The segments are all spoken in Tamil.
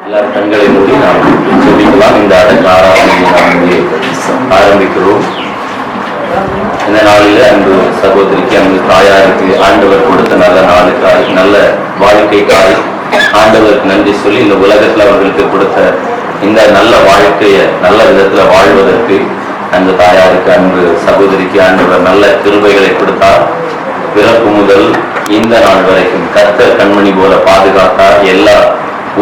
எல்லாரும் கண்களை மூடி நாம் ஜெபிக்கலாம். இந்த அடக்க ஆராதனையை நாம் ஆரம்பிக்கிறோம். இந்த நாளில் அன்பு சகோதரிக்கு, அன்பு தாயாருக்கு ஆண்டவர் கொடுத்த நல்ல நாளுக்காய், நல்ல வாழ்க்கைக்காய் ஆண்டவருக்கு நன்றி சொல்லி, இந்த உலகத்தில் அவர்களுக்கு கொடுத்த இந்த நல்ல வாழ்க்கையை நல்ல விதத்தில் வாழ்வதற்கு அந்த தாயாருக்கு, அன்பு சகோதரிக்கு ஆண்டவர் நல்ல கிருபைகளை கொடுத்தார். பிறப்பு முதல் இந்த நாள் வரைக்கும் கர்த்தர் கண்மணி போல பாதுகாத்தார். எல்லா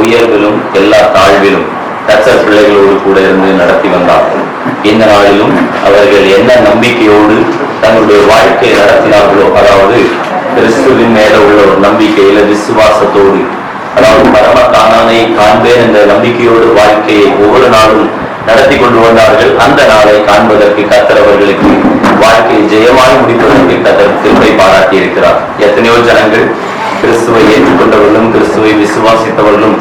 உயர்விலும் எல்லா தாழ்விலும் கர்த்தர் பிள்ளைகளோடு கூட இருந்து நடத்தி வந்தார். இந்த நாளிலும் அவர்கள் என்ன நம்பிக்கையோடு தங்களுடைய வாழ்க்கையை நடத்தினார்களோ, அதாவது கிறிஸ்துவின் மேல உள்ள ஒரு நம்பிக்கையில விசுவாசத்தோடு, அதாவது பரம காணானை காண்பேன் என்ற நம்பிக்கையோடு வாழ்க்கையை ஒவ்வொரு நாளும் நடத்தி கொண்டு வந்தார்கள். அந்த நாளை காண்பதற்கு கர்த்தர் அவர்களுக்கு வாழ்க்கையை ஜெயமாய் முடிப்பதற்கு கர்த்தர் கிருபை பாராட்டி இருக்கிறார். எத்தனையோ ஜனங்கள் கிறிஸ்துவை ஏற்றுக்கொண்டவர்களும் கிறிஸ்துவை விசுவாசித்தவர்களும்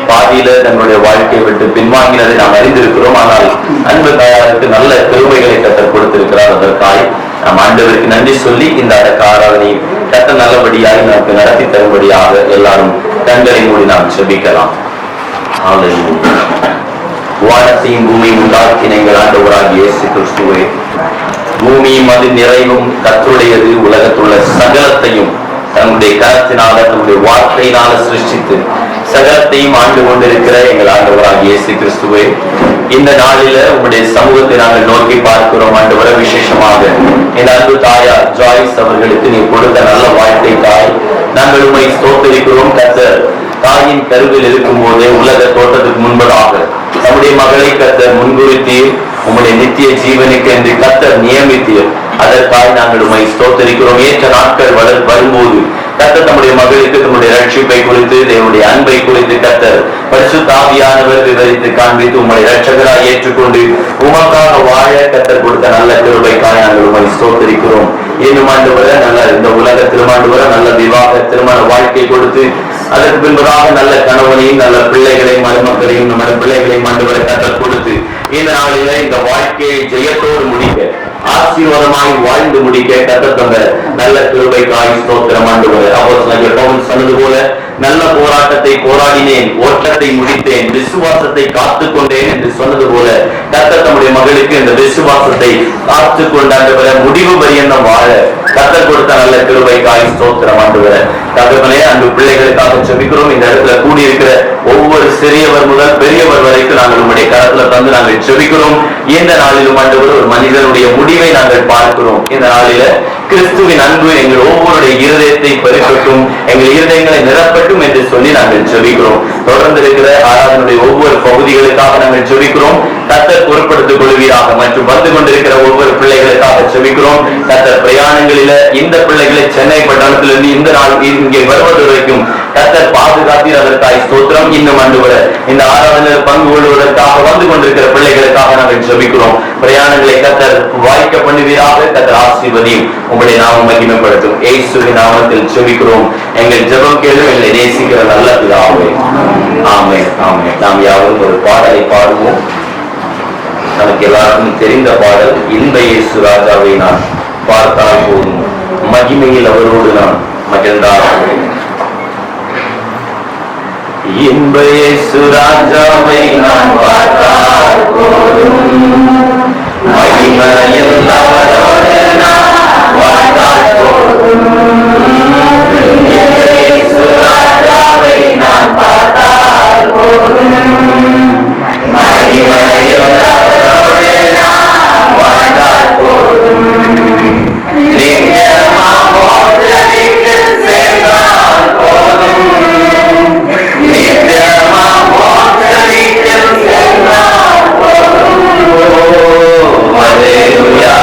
பாதியில தங்களுடைய வாழ்க்கையை விட்டு பின்வாங்கினதை நாம் அறிந்திருக்கிறோம். ஆனால் அன்பு தாயாருக்கு நல்ல கிருபைகளை கர்த்தர் கொடுத்திருக்கிறார். அதற்காக நாம் ஆண்டவருக்கு நன்றி சொல்லி இந்த அடக்க ஆராதனை கர்த்தர் நல்லபடியாக நமக்கு நடத்தி தரும்படியாக எல்லாரும் கண்களை மூடி நாம் ஜெபிக்கலாம். வானத்தையும் பூமியும் உண்டாக்கின எங்கள் ஆண்டவராகிய இயேசு கிறிஸ்துவே, பூமியும் அது நிறைவும் கர்த்தருடையது, உலகத்துள்ள சகலத்தையும் தன்னுடைய கரத்தினால தன்னுடைய வார்த்தையினால சிருஷ்டித்து சகலத்தையும் ஆண்டு கொண்டிருக்கிற எங்கள் ஆண்டவராகிய இயேசு கிறிஸ்துவே, இந்த நாளில உங்களுடைய சமூகத்தை நாங்கள் நோக்கி பார்க்கிறோம். ஆண்டவர விசேஷமாக என் அன்பு தாயார் ஜாய்ஸ் அவர்களுக்கு நீ கொடுத்த நல்ல வாழ்க்கைக்காய் நாங்கள் உண்மை ஸ்தோத்திரிக்கிறோம். கர்த்தர் தாயின் கருவில் இருக்கும் போதே உலக தோட்டத்துக்கு முன்பதாக நம்முடைய மகளை கர்த்தர் முன்குறித்தீர். உங்களுடைய நித்திய ஜீவனுக்கு என்று கர்த்தர் நியமித்தீர். அதற்காக நாங்கள் உண்மை ஸ்தோத்திரிக்கிறோம். ஏற்ற நாட்கள் வரும்போது கர்த்தர் நம்முடைய மகளுக்கு நம்முடைய ரட்சிப்பை குறித்து, தேவனுடைய அன்பை குறித்து கர்த்தர் பரிசுத்த ஆவியானவர் விவரித்து காண்பித்து உங்களுடைய ரட்சகராய் ஏற்றுக்கொண்டு உமக்காக வாழ கர்த்தர் கொடுத்த நல்ல கிருபைக்காக நாங்கள் உண்மை ஸ்தோத்திரிக்கிறோம். இன்னும் ஆண்டவர நல்ல இந்த உலக திருமாண்டவர நல்ல விவாக திருமண வாழ்க்கை கொடுத்து அதற்கு பின்பதாக நல்ல கணவனையும் நல்ல பிள்ளைகளையும் மருமக்களையும் நம்ம பிள்ளைகளையும் ஆண்டவரை கர்த்தர் கொடுத்து இந்த நாளில இந்த வாழ்க்கையை ஜெயத்தோடு முடிக்க, ஆசீர்வாதமாய் வாழ்ந்து முடிக்க கர்த்தர் தந்த நல்ல கிருபைக்காய் ஸ்தோத்திரம். ஆண்டவரே, அப்போஸ்தலனாகிய பவுல் சொன்னது போல நல்ல போராட்டத்தை போராடினேன், ஓட்டத்தை முடித்தேன், விசுவாசத்தை காத்துக் கொண்டேன் என்று சொன்னது போல கர்த்தர் தம்முடைய மகளுக்கு இந்த விசுவாசத்தை காத்துக் கொண்டாண்டவரை முடிவு பரியந்தம் வாழ கர்த்தர் கொடுத்த நல்ல கிருபைக்காய் ஸ்தோத்திரம். ஆண்டவரே, தகவலே அன்பு பிள்ளைகளுக்காக ஜெபிக்கிறோம். இந்த இடத்துல கூடியிருக்கிற ஒவ்வொரு சிறியவர் முதல் பெரியவர் வரைக்கும் நாங்கள் உங்களுடைய கரத்துல தந்து நாங்கள் ஜெபிக்கிறோம். இந்த நாளிலும் ஆண்டவர் ஒரு மனிதனுடைய முடிவை நாங்கள் பார்க்கிறோம். இந்த நாளில கிறிஸ்துவின் அன்பு எங்கள் ஒவ்வொருடைய இருதயத்தை பெருக்கட்டும், எங்கள் இருதயங்களை நிரப்பட்டும் என்று சொல்லி நாங்கள் ஜெபிக்கிறோம். தொடர்ந்து இருக்கிற ஆராதனுடைய ஒவ்வொரு பகுதிகளுக்காக நாங்கள் ஜெபிக்கிறோம். கர்த்தர் பொறுப்படுத்திக் கொள்வீராக. மற்றும் வந்து கொண்டிருக்கிற ஒவ்வொரு பிள்ளைகளுக்காக ஜெபிக்கிறோம். கர்த்தர் பிரயாணங்களில இந்த பிள்ளைகளை சென்னை பட்டணத்திலிருந்து இந்த நாள் இங்கே வருவது வரைக்கும் கர்த்தர் பாதுகாத்தீர். அதற்காக ஸ்தோத்திரம். இன்னும் ஆண்டவர இந்த ஆராதனையில் பங்கு கொள்வதற்காக வந்து கொண்டிருக்கிற பிள்ளைகளுக்காக நாங்கள் ஜெபிக்கிறோம். பிரயாணங்களை கர்த்தர் வாய்க்க பண்ணுவீராக. கர்த்தர் ஆசீர்வதியும். உங்களுடைய நாமம் மகிமைப்படுத்தும். இயேசுவின் நாமத்தில் ஜெபிக்கிறோம். எங்கள் ஜெபம் கேளு, எங்களை நேசிக்கிற நல்ல பிதாவே. ஆமென், ஆமென். நாம் யாவரும் ஒரு பாடலை பாடுவோம். நமக்கு எல்லாருக்கும் தெரிந்த பாடல், இன்ப இயேசு ராஜாவை நான் பார்த்தால் போதும், மகிமையில் அவரோடு நான் மகிழ்ந்தார்கள். இன்ப இயேசு ராஜாவை நான் பார்த்தால் போதும், மகிமையில் அவரோடு நான் வாழ்ந்தால் போதும். இயேசு ராஜாவை நான் பார்த்தால் போதும், மகிமையில் அவரோடு நான் வாழ்ந்தால் போதும். Hallelujah.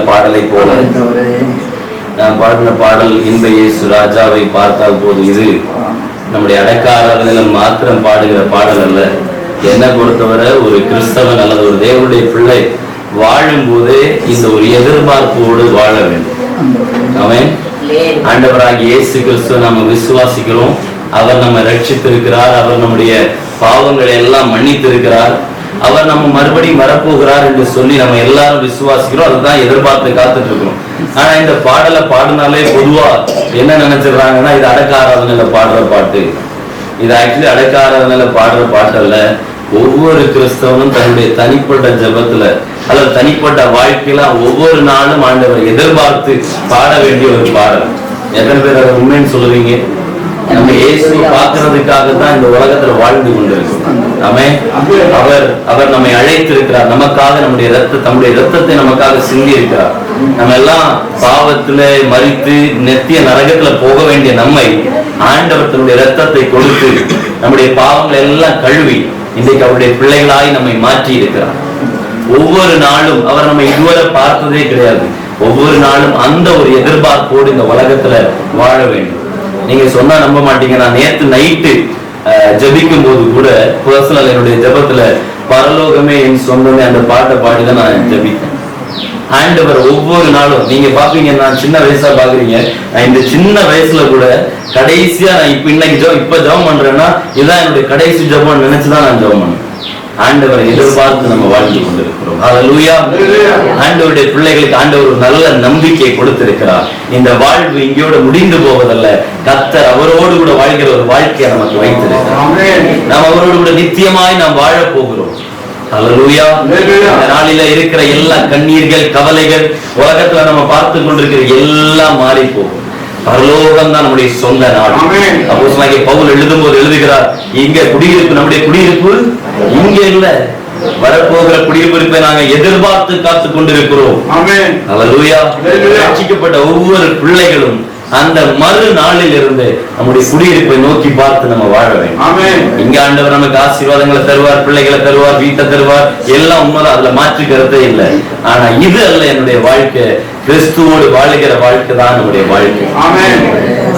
பாடலை போல நாம் பாடின பாடல் இன்ப இயேசு ராஜாவை பார்த்தால் போது இது நம்முடைய அடக்காரர்கள் மாத்திரம் பாடுகிற பாடல் அல்ல. என்னை பொறுத்தவரை ஒரு கிறிஸ்தவன் அல்லது ஒரு தேவனுடைய பிள்ளை வாழும் போதே இந்த ஒரு எதிர்பார்ப்போடு வாழ வேண்டும். ஆமென். ஆண்டவராகிய இயேசு கிறிஸ்துவை நம்ம விசுவாசிக்கிறோம். அவர் நம்ம ரட்சித்திருக்கிறார். அவர் நம்முடைய பாவங்களை எல்லாம் மன்னித்திருக்கிறார். அவர் நம்ம மறுபடியும் வரப்போகிறார் என்று சொல்லி நம்ம எல்லாரும் விசுவாசிக்கிறோம். அதுதான் எதிர்பார்த்து காத்துட்டு இருக்கிறோம். ஆனா இந்த பாடலை பாடினாலே பொதுவா என்ன நினைச்சிடறாங்கன்னா இது அடக்க ஆராதனையில பாடுற பாட்டு. இது ஆக்சுவலி அடக்க ஆராதனையில பாடுற பாட்டு அல்ல. ஒவ்வொரு கிறிஸ்தவனும் தன்னுடைய தனிப்பட்ட ஜெபத்துல அல்லது தனிப்பட்ட வாழ்க்கையில ஒவ்வொரு நாளும் ஆண்டவர் எதிர்பார்த்து பாட வேண்டிய ஒரு பாடல். எத்தனை பேர் அதை உண்மைன்னு சொல்லுவீங்க? நம்ம இயேசு பார்க்கிறதுக்காக தான் இந்த உலகத்துல வாழ்ந்து கொண்டிருக்கிறோம். அவர் நம்மை அழைத்திருக்கிறார். நமக்காக நம்முடைய ரத்தத்தை நமக்காக சிந்தி இருக்கிறார். நம்ம எல்லாம் பாவத்துல மரித்து நித்திய நரகத்துல போக வேண்டிய நம்மை ஆண்டவர் தன்னுடைய ரத்தத்தை கொடுத்து நம்முடைய பாவங்களை எல்லாம் கழுவி இன்றைக்கு அவருடைய பிள்ளைகளாய் நம்மை மாற்றி இருக்கிறார். ஒவ்வொரு நாளும் அவர் நம்ம இதுவரை பார்த்ததே கிடையாது. ஒவ்வொரு நாளும் அந்த ஒரு எதிர்பார்ப்போடு இந்த உலகத்துல வாழ வேண்டும். நீங்க சொன்னா நம்ப மாட்டீங்க. நான் நேற்று நைட்டு ஜபிக்கும் போது கூட பர்சனல் என்னுடைய ஜபத்துல பரலோகமே என் சொந்தமே அந்த பாட்டை பாடிதான் நான் ஜபித்தேன். ஆண்டவர் ஒவ்வொரு நாளும் நீங்க பாப்பீங்க, நான் சின்ன வயசா பாக்குறீங்க. நான் இந்த சின்ன வயசுல கூட கடைசியா நான் இப்ப ஜபம் பண்றேன்னா இதுதான் என்னுடைய கடைசி ஜபம் நினைச்சுதான் நான் ஜபம் பண்ணேன். ஆண்டவரை எதிர்பார்த்து நம்ம வாழ்ந்து கொண்டிருக்கிறோம். ஹல்லேலூயா. ஆண்டவருடைய பிள்ளைகளுக்கு ஆண்டவர் ஒரு நல்ல நம்பிக்கையை கொடுத்திருக்கிறார். இந்த வாழ்வு இங்கோட முடிந்து போவதல்ல. கர்த்தர் அவரோடு கூட வாழ்கிற ஒரு வாழ்க்கையை நமக்கு வைத்திருக்கிறார். நாம் அவரோடு கூட நித்தியமாய் நாம் வாழ போகிறோம். ஹல்லேலூயா. இந்த நாளில இருக்கிற எல்லா கண்ணீர்கள், கவலைகள், உலகத்துல நம்ம பார்த்து கொண்டிருக்கிற எல்லாம் மாறி போகும். பரலோகம் தான் நம்முடைய சொந்த நாடு. அப்போஸ்தலனாகிய பவுல் எழுதும்போது எழுதுகிறார், இங்க குடியிருப்பு, நம்முடைய குடியிருப்பு இங்க இல்ல, வரப்போகிற குடியிருப்பை நாங்க எதிர்பார்த்து காத்துக் கொண்டிருக்கிறோம். ஹல்லேலூயா. ரட்சிக்கப்பட்ட ஒவ்வொரு பிள்ளைகளும் அந்த மறு நாளில் இருந்து நம்முடைய குடியிருப்பை நோக்கி பார்த்து நம்ம வாழ வேண்டும். இங்க ஆண்டவர் நமக்கு ஆசீர்வாதங்களை தருவார், பிள்ளைகளை தருவார், வீட்டை தருவார், எல்லாம் உண்மைதான், அதுல மாற்று கருத்தே இல்லை. ஆனா இது அல்ல என்னுடைய வாழ்க்கை. கிறிஸ்துவோடு வாழுகிற வாழ்க்கை தான் நம்முடைய வாழ்க்கை.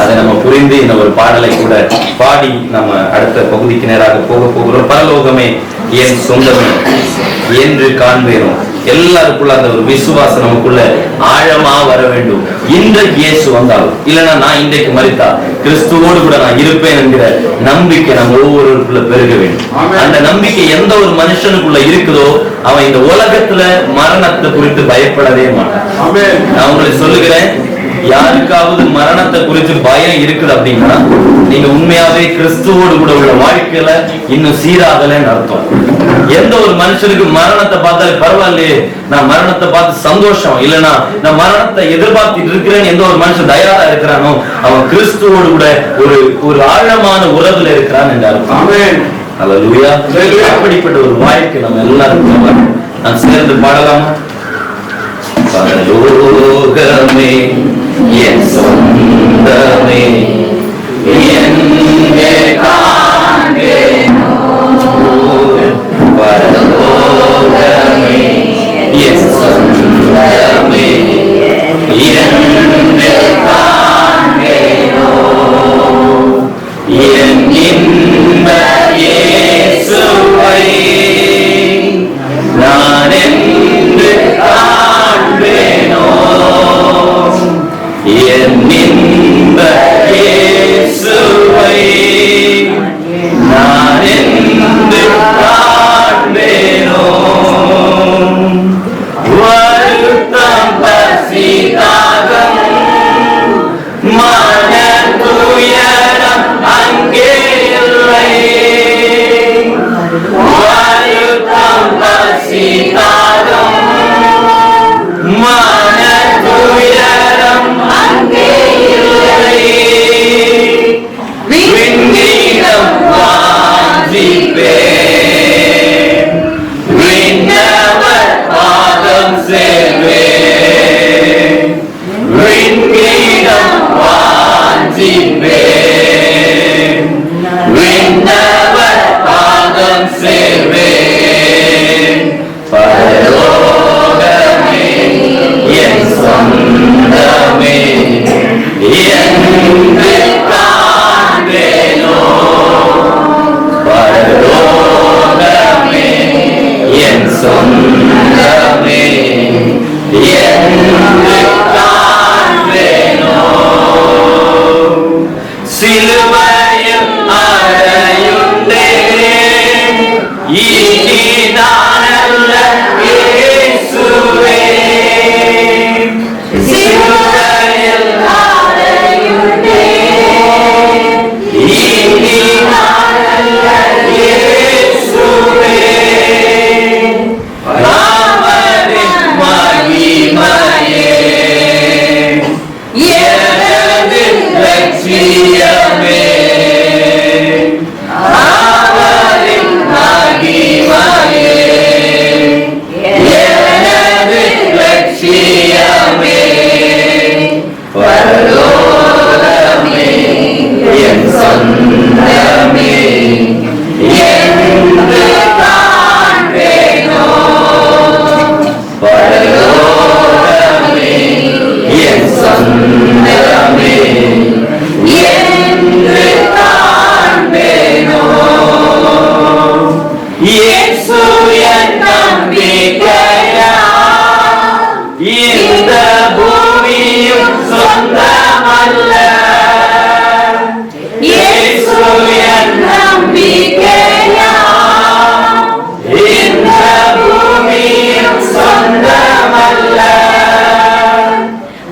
அதை நம்ம புரிந்து இந்த ஒரு பாடலை கூட பாடி நம்ம அடுத்த பகுதிக்கு நேராக போக போகிறோம். பரலோகமே என் சொந்தமே என்று காண்பேனும். எல்லாருக்குள்ள அந்த ஒரு விசுவாசம் நமக்குள்ள ஆழமா வர வேண்டும். இன்றைக்கு இயேசு வந்தாலும் இல்லைன்னா நான் இன்றைக்கு மரித்தா கிறிஸ்துவோடு கூட நான் இருப்பேன் என்கிற நம்பிக்கை நம்ம ஒவ்வொருவருக்குள்ள பெருக வேண்டும். அந்த நம்பிக்கை எந்த ஒரு மனுஷனுக்குள்ள இருக்குதோ அவன் இந்த உலகத்துல மரணத்தை குறித்து பயப்படவே மாட்டான். நான் உங்களுக்கு சொல்லுகிறேன், யாருக்காவது மரணத்தை குறித்து பயம் இருக்குது அப்படின்னா நீங்க உண்மையாவே கிறிஸ்துவோடு கூட உள்ள வாழ்க்கையில இன்னும் சீராகலன்னு அர்த்தம். எந்த ஒரு மனுஷனுக்கு மரணத்தை பார்த்தாலே பரவாயில்லையே, நான் மரணத்தை பார்த்து சந்தோஷம் இல்லைன்னா நான் மரணத்தை எதிர்பார்த்துட்டு இருக்கிறேன்னு எந்த ஒரு மனுஷன் தயாரா இருக்கிறானோ அவன் கிறிஸ்துவோடு கூட ஒரு ஆழமான உறவுல இருக்கிறான் என்று அர்த்தம். ஹல்லேலூயா. அப்படிப்பட்ட ஒரு வாழ்க்கை நம்ம எல்லாருக்கும் நான் சேர்ந்து பாடலாமா? பரலோகமே என் சொந்தமே எங்கே காண்பேனோ, பரலோகமே என் சொந்தமே லட்சியமே பரலோகமே என் சொந்தமே என்று காண்பேனோ பரலோகமே என் சொந்தமே என்று காண்பேனோ இயேசு என் நம்பிக்கையா இந்த பூமியும் சொந்தமல்ல இயேசு என் நம்பிக்கையா இந்த பூமியும் சொந்தமல்ல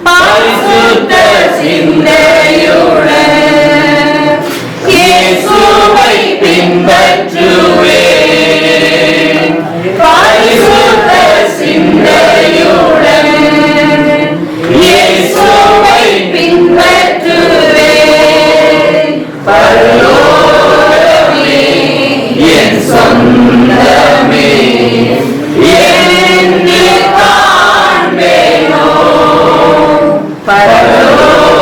பரிசுத்த சிந்தையுடன் இயேசுவை பின்பற்றுவேன் பரிசுத்த சிந்தையுடன் இயேசுவை பின்பற்றுவேன் பரலோகமே என் சொந்தமே என்று காண்பேனோ பரலோகமே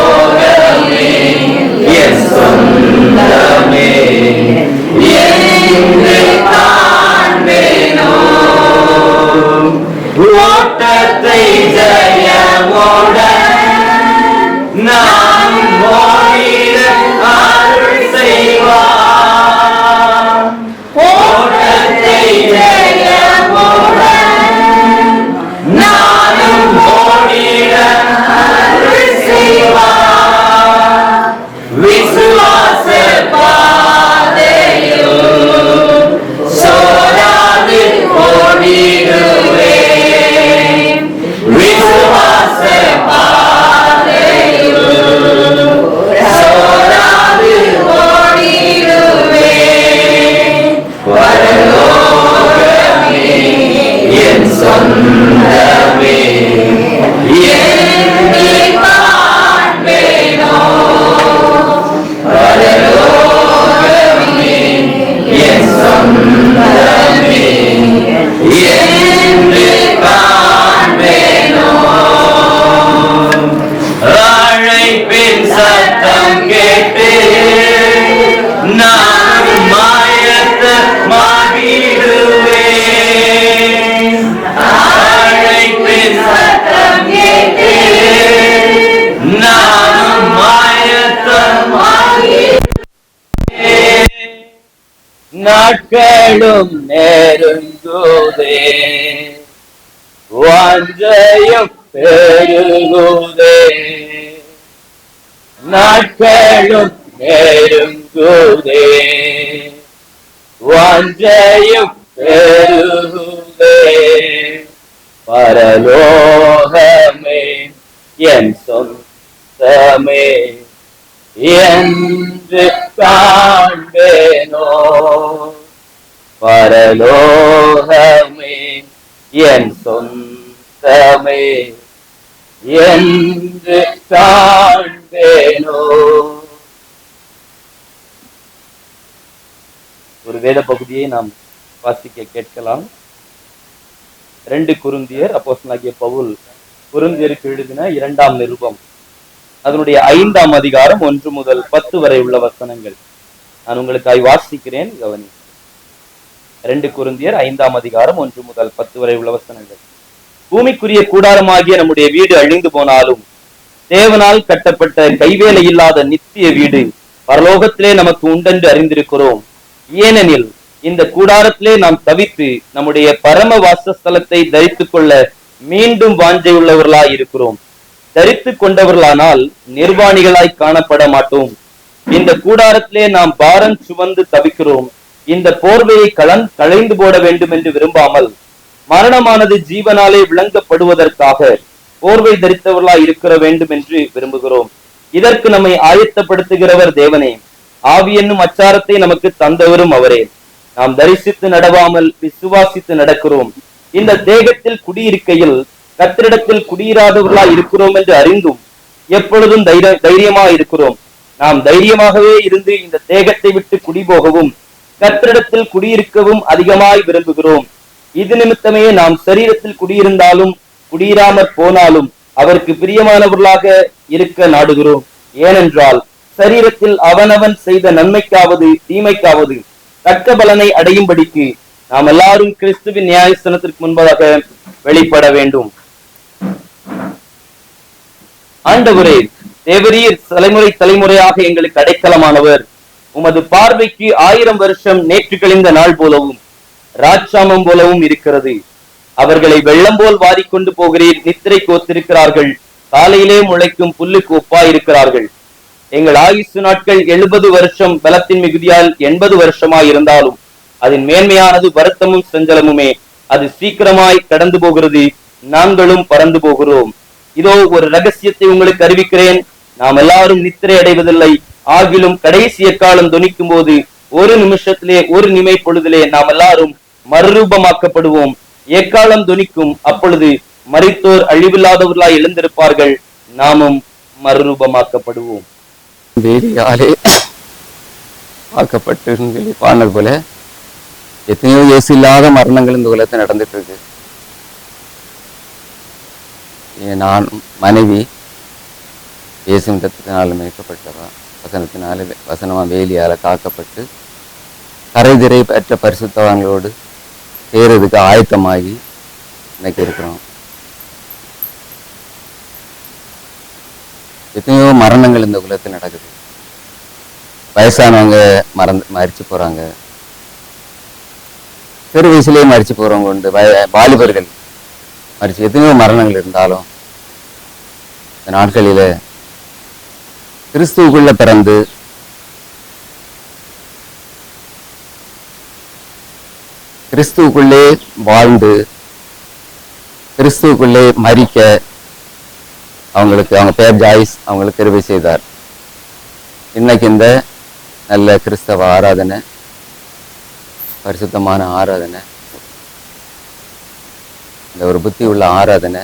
என் சொந்தமே என்று காண்பேனோ ஓட்டத்தை ஜெயமுடன் நான் ஓடிட அருள் செய்வார் ஓட்டத்தை ஜெயமுடன் நானும் ஓடிட அருள் செய்வார் விசுவாச பாதையில் சோராது ஓடிடுவேன் விசுவாச பாதையில் சோராது ஓடிடுவேன் பரலோகமே என் சொந்தமே என்று காண்பேனோ பரலோகமே என் சொந்தமே என்று காண்பேனோ அழைப்பின் சத்தம் கேட்டு நான் மாயத்தமாகிடுவேன் அழைப்பின் சத்தம் கேட்டு நானும் மாயத்தமாகிடுவேன் நாட்களும் நெருங்குதே வாஞ்சையும் பெருகுதே நாட்களும் நெருங்குதே வாஞ்சையும் பெருகுதே பரலோகமே என் சொந்தமே என்று காண்பேனோ பரலோகமே என் சொந்தமே என்று காண்பேனோ. ஒரு வேத பகுதியை நாம் வாசிக்க கேட்கலாம். 2 கொரிந்தியர் அப்போஸ்தலனாகிய பவுல் கொரிந்தியருக்கு எழுதின 2ஆம் நிருபம், அதனுடைய 5ஆம் அதிகாரம் 1 முதல் 10 வரை உள்ள வசனங்கள் நான் உங்களுக்காய் வாசிக்கிறேன், கவனி. 2 கொரிந்தியர் 5ஆம் அதிகாரம் 1 முதல் 10 வரை உள்ள வசனங்கள். பூமிக்குரிய கூடாரமாகிய நம்முடைய வீடு அழிந்து போனாலும் தேவனால் கட்டப்பட்ட கைவேலை இல்லாத நித்திய வீடு பரலோகத்திலே நமக்கு உண்டென்று அறிந்திருக்கிறோம். ஏனெனில் இந்த கூடாரத்திலே நாம் தவித்து நம்முடைய பரம வாசஸ்தலத்தை தரித்துக் கொள்ள மீண்டும் வாஞ்சையுள்ளவர்களாய் இருக்கிறோம். தரித்து கொண்டவர்களானால் நிர்வாணிகளாய் காணப்பட மாட்டோம். இந்த கூடாரத்திலே நாம் பாரம் சுமந்து தவிக்கிறோம். இந்த போர்வையை களைந்து போட வேண்டும் என்று விரும்பாமல் மரணமானது ஜீவனாலே விளங்கப்படுவதற்காக போர்வை தரித்தவர்களாய் இருக்கிற வேண்டும் என்று விரும்புகிறோம். இதற்கு நம்மை ஆயத்தப்படுத்துகிறவர் தேவனே. ஆவி என்னும் அச்சாரத்தை நமக்கு தந்தவரும் அவரே. நாம் தரிசித்து நடவாமல் விசுவாசித்து நடக்கிறோம். இந்த தேகத்தில் குடியிருக்கையில் கர்த்தரிடத்தில் குடியிராதவர்களாய் இருக்கிறோம் என்று அறிந்தும் எப்பொழுதும் தைரியமாக இருக்கிறோம். நாம் தைரியமாகவே இருந்து இந்த தேகத்தை விட்டு குடிபோகவும் கர்த்தரிடத்தில் குடியிருக்கவும் அதிகமாய் விரும்புகிறோம். இது நிமித்தமே நாம் சரீரத்தில் குடியிருந்தாலும் குடியிராமற் போனாலும் அவருக்கு பிரியமானவர்களாக இருக்க நாடுகிறோம். ஏனென்றால் சரீரத்தில் அவனவன் செய்த நன்மைக்காவது தீமைக்காவது தக்க பலனை அடையும்படிக்கு நாம் எல்லாரும் கிறிஸ்துவின் நியாயஸ்தானத்திற்கு முன்பதாக வெளிப்பட வேண்டும். ஆண்டவரே, தேவரீர் தலைமுறை தலைமுறையாக எங்களுக்கு அடைக்கலமானவர். உமது பார்வைக்கு 1000 வருஷம் நேற்று கழிந்த நாள் போலவும் ராட்சாமம் போலவும் இருக்கிறது. அவர்களை வெள்ளம் போல் வாரிக்கொண்டு போகிறீர். நித்திரை கோத்திருக்கிறார்கள். காலையிலே முளைக்கும் புல்லுக்கு ஒப்பாயிருக்கிறார்கள். எங்கள் ஆயுசு நாட்கள் 70 வருஷம் பலத்தின் மிகுதியால் 80 வருஷமாய் இருந்தாலும் அதன் மேன்மையானது வருத்தமும் செஞ்சலமுமே. அது சீக்கிரமாய் கடந்து போகிறது, நாங்களும் பறந்து போகிறோம். இதோ ஒரு ரகசியத்தை உங்களுக்கு அறிவிக்கிறேன். நாம் எல்லாரும் நித்திரை அடைவதில்லை. ஆகிலும் கடைசி எக்காலம் தொனிக்கும் போது ஒரு நிமிஷத்திலே, ஒரு நிமை பொழுதிலே நாம் எல்லாரும் மறுரூபமாக்கப்படுவோம். எக்காலம் தொனிக்கும். அப்பொழுது மரித்தோர் அழிவில்லாதவர்களாய் எழுந்திருப்பார்கள், நாமும் மறுரூபமாக்கப்படுவோம். வேலையாலே ஆக்கப்பட்டு பாடினது போல எத்தனையோ இயேசு இல்லாத மரணங்கள் இந்த உலகத்தில் நடந்துட்டு இருக்கு. நான் மனைவி இயேசுவின் ரத்தத்தினால மீட்கப்பட்டவா, வசனமா வேலியால காக்கப்பட்டு கரைதிரை பெற்ற பரிசுத்தவான்களோடு சேருறதுக்கு ஆயத்தமாகி இன்னைக்கு இருக்கிறோம். எத்தனையோ மரணங்கள் இந்த உலகத்தில் நடக்குது. வயசானவங்க மரிச்சு போறாங்க, பெரு வயசுலேயே மரிச்சு போறவங்க உண்டு, வாலிபர்கள் மரிச்சு, எத்தனையோ மரணங்கள் இருந்தாலும் இந்த நாட்களில கிறிஸ்துவுக்குள்ள பிறந்து கிறிஸ்துவுக்குள்ளே வாழ்ந்து கிறிஸ்துவுக்குள்ளே மரிக்க அவங்களுக்கு, அவங்க பேர் ஜாய்ஸ், அவங்களுக்கு கிருபை செய்தார். இன்னைக்கு இந்த நல்ல கிறிஸ்தவ ஆராதனை, பரிசுத்தமான ஆராதனை, இந்த ஒரு புத்தி உள்ள ஆராதனை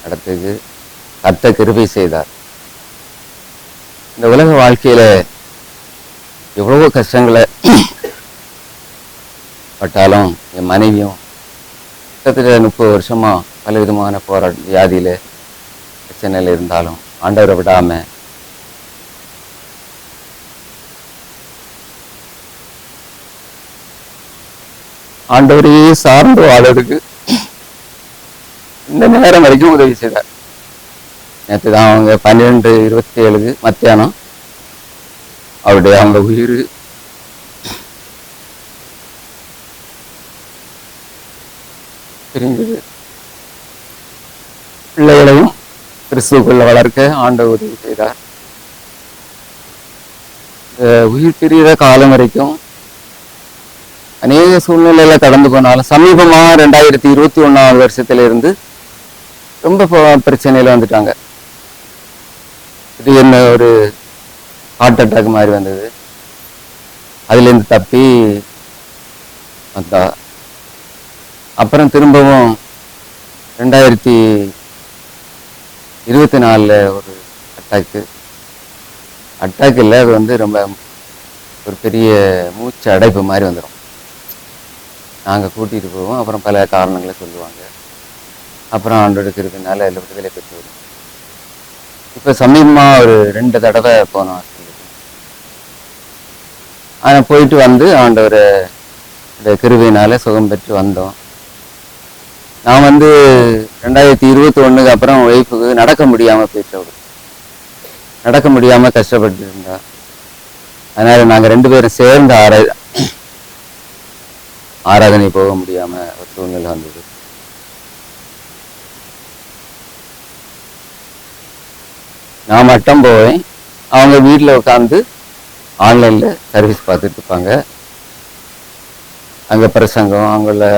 நடத்துக்கு கர்த்தர் கிருபை செய்தார். இந்த உலக வாழ்க்கையில எவ்வளவோ கஷ்டங்களை பட்டாலும் என் மனைவியும் கிட்டத்தட்ட 30 வருஷமா பல விதமான வியாதியில பிரச்சனையில இருந்தாலும் ஆண்டவரை விடாம ஆண்டவரையே சார்ந்து வாழறதுக்கு இந்த நேரம் வரைக்கும் உதவி செய்தார். நேற்று தான் அவங்க 12:27 மத்தியானம் அவருடைய அவங்க உயிர் பிரிஞ்சது. பிள்ளைகளையும் கிறிஸ்துக்குள்ள வளர்க்க ஆண்டவர் உதவி செய்தார். உயிர் பிரிகிற காலம் வரைக்கும் அநேக சூழ்நிலையில கடந்து போனாலும் சமீபமா 2021 வருஷத்துல இருந்து ரொம்ப பிரச்சனையில வந்துட்டாங்க. திடீர்னு ஒரு ஹார்ட் அட்டாக் மாதிரி வந்தது. அதுல இருந்து தப்பி வந்தா. அப்புறம் திரும்பவும் 2024 ஒரு அட்டாக் இல்லை, அது வந்து ரொம்ப ஒரு பெரிய மூச்சு அடைப்பு மாதிரி வந்துடும். நாங்கள் கூட்டிகிட்டு போவோம், அப்புறம் பல காரணங்களை சொல்லுவாங்க. அப்புறம் ஆண்டோட கிருபையினால எல்லா விடுதலை பெற்று வரும். இப்போ சமீபமாக ஒரு 2 தடவை போனோம். ஆனால் போயிட்டு வந்து ஆண்டவர் கிருபையினால சுகம் பெற்று வந்தோம். நான் வந்து 2021 அப்புறம் ஒய்ஃபுக்கு நடக்க முடியாமல் போயிட்டு, நடக்க முடியாமல் கஷ்டப்பட்டு இருந்தா. அதனால நாங்கள் 2 பேரும் சேர்ந்து ஆராதனை போக முடியாம ஒரு சூழ்நிலை வந்தது. நான் மட்டும் போவேன், அவங்க வீட்டில் உட்காந்து ஆன்லைன்ல சர்வீஸ் பார்த்துட்டு இருப்பாங்க. அங்கே பிரசங்கம், அவங்கள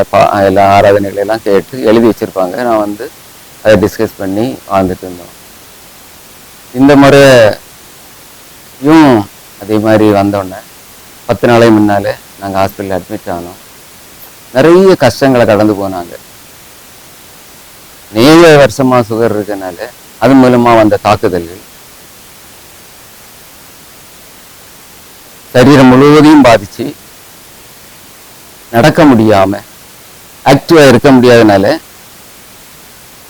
எல்லா ஆராதனைகள் எல்லாம் கேட்டு எழுதி வச்சிருப்பாங்க. நான் வந்து அதை டிஸ்கஸ் பண்ணி வாழ்ந்துட்டு இருந்தோம். இந்த முறையும் அதே மாதிரி வந்தோடனே 10 நாளைக்கு முன்னாலே நாங்கள் ஹாஸ்பிட்டலில் அட்மிட் ஆனோம். நிறைய கஷ்டங்களை கடந்து போனாங்க. அநேக வருஷமா சுகர் இருக்கனால அது மூலமா வந்த தாக்குதல்கள் சரீரம் முழுவதையும் பாதிச்சு நடக்க முடியாம ஆக்டிவா இருக்க முடியாதனால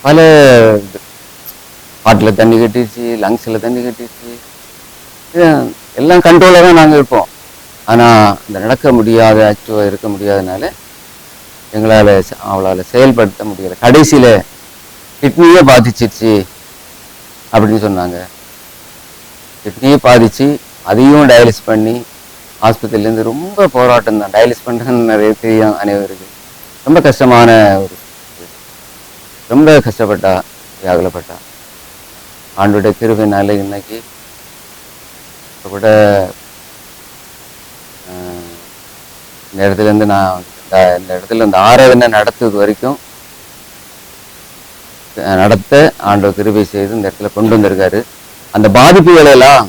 பல பாட்டில் தண்ணி கட்டிடுச்சு, லங்ஸில் தண்ணி கட்டிடுச்சு. எல்லாம் கண்ட்ரோலாக தான் நாங்கள் இருப்போம். ஆனால் இந்த நடக்க முடியாத, ஆக்டிவாக இருக்க முடியாதனால எங்களால் அவளால் செயல்படுத்த முடியலை. கடைசியில் கிட்னியே பாதிச்சிருச்சு அப்படின்னு சொன்னாங்க. கிட்னியே பாதிச்சு அதையும் டயாலிஸ் பண்ணி ஆஸ்பத்திரியிலேருந்து ரொம்ப போராட்டம் தான். டயாலிஸ் பண்ணுறேன்னு நிறைய தெரியும் அனைவருக்கு. ரொம்ப கஷ்டமான ஒரு, ரொம்ப கஷ்டப்பட்டா, வியாகுலப்பட்டா. ஆண்டோட கிருபையினால இன்னைக்கு கூட இந்த இடத்துலேருந்து நான் இந்த இடத்துல இந்த ஆராதனை நடத்துவது வரைக்கும் நடத்த ஆண்டவர் கிருபை செய்து இந்த இடத்துல கொண்டு வந்திருக்காரு. அந்த பாதிப்புகளை எல்லாம்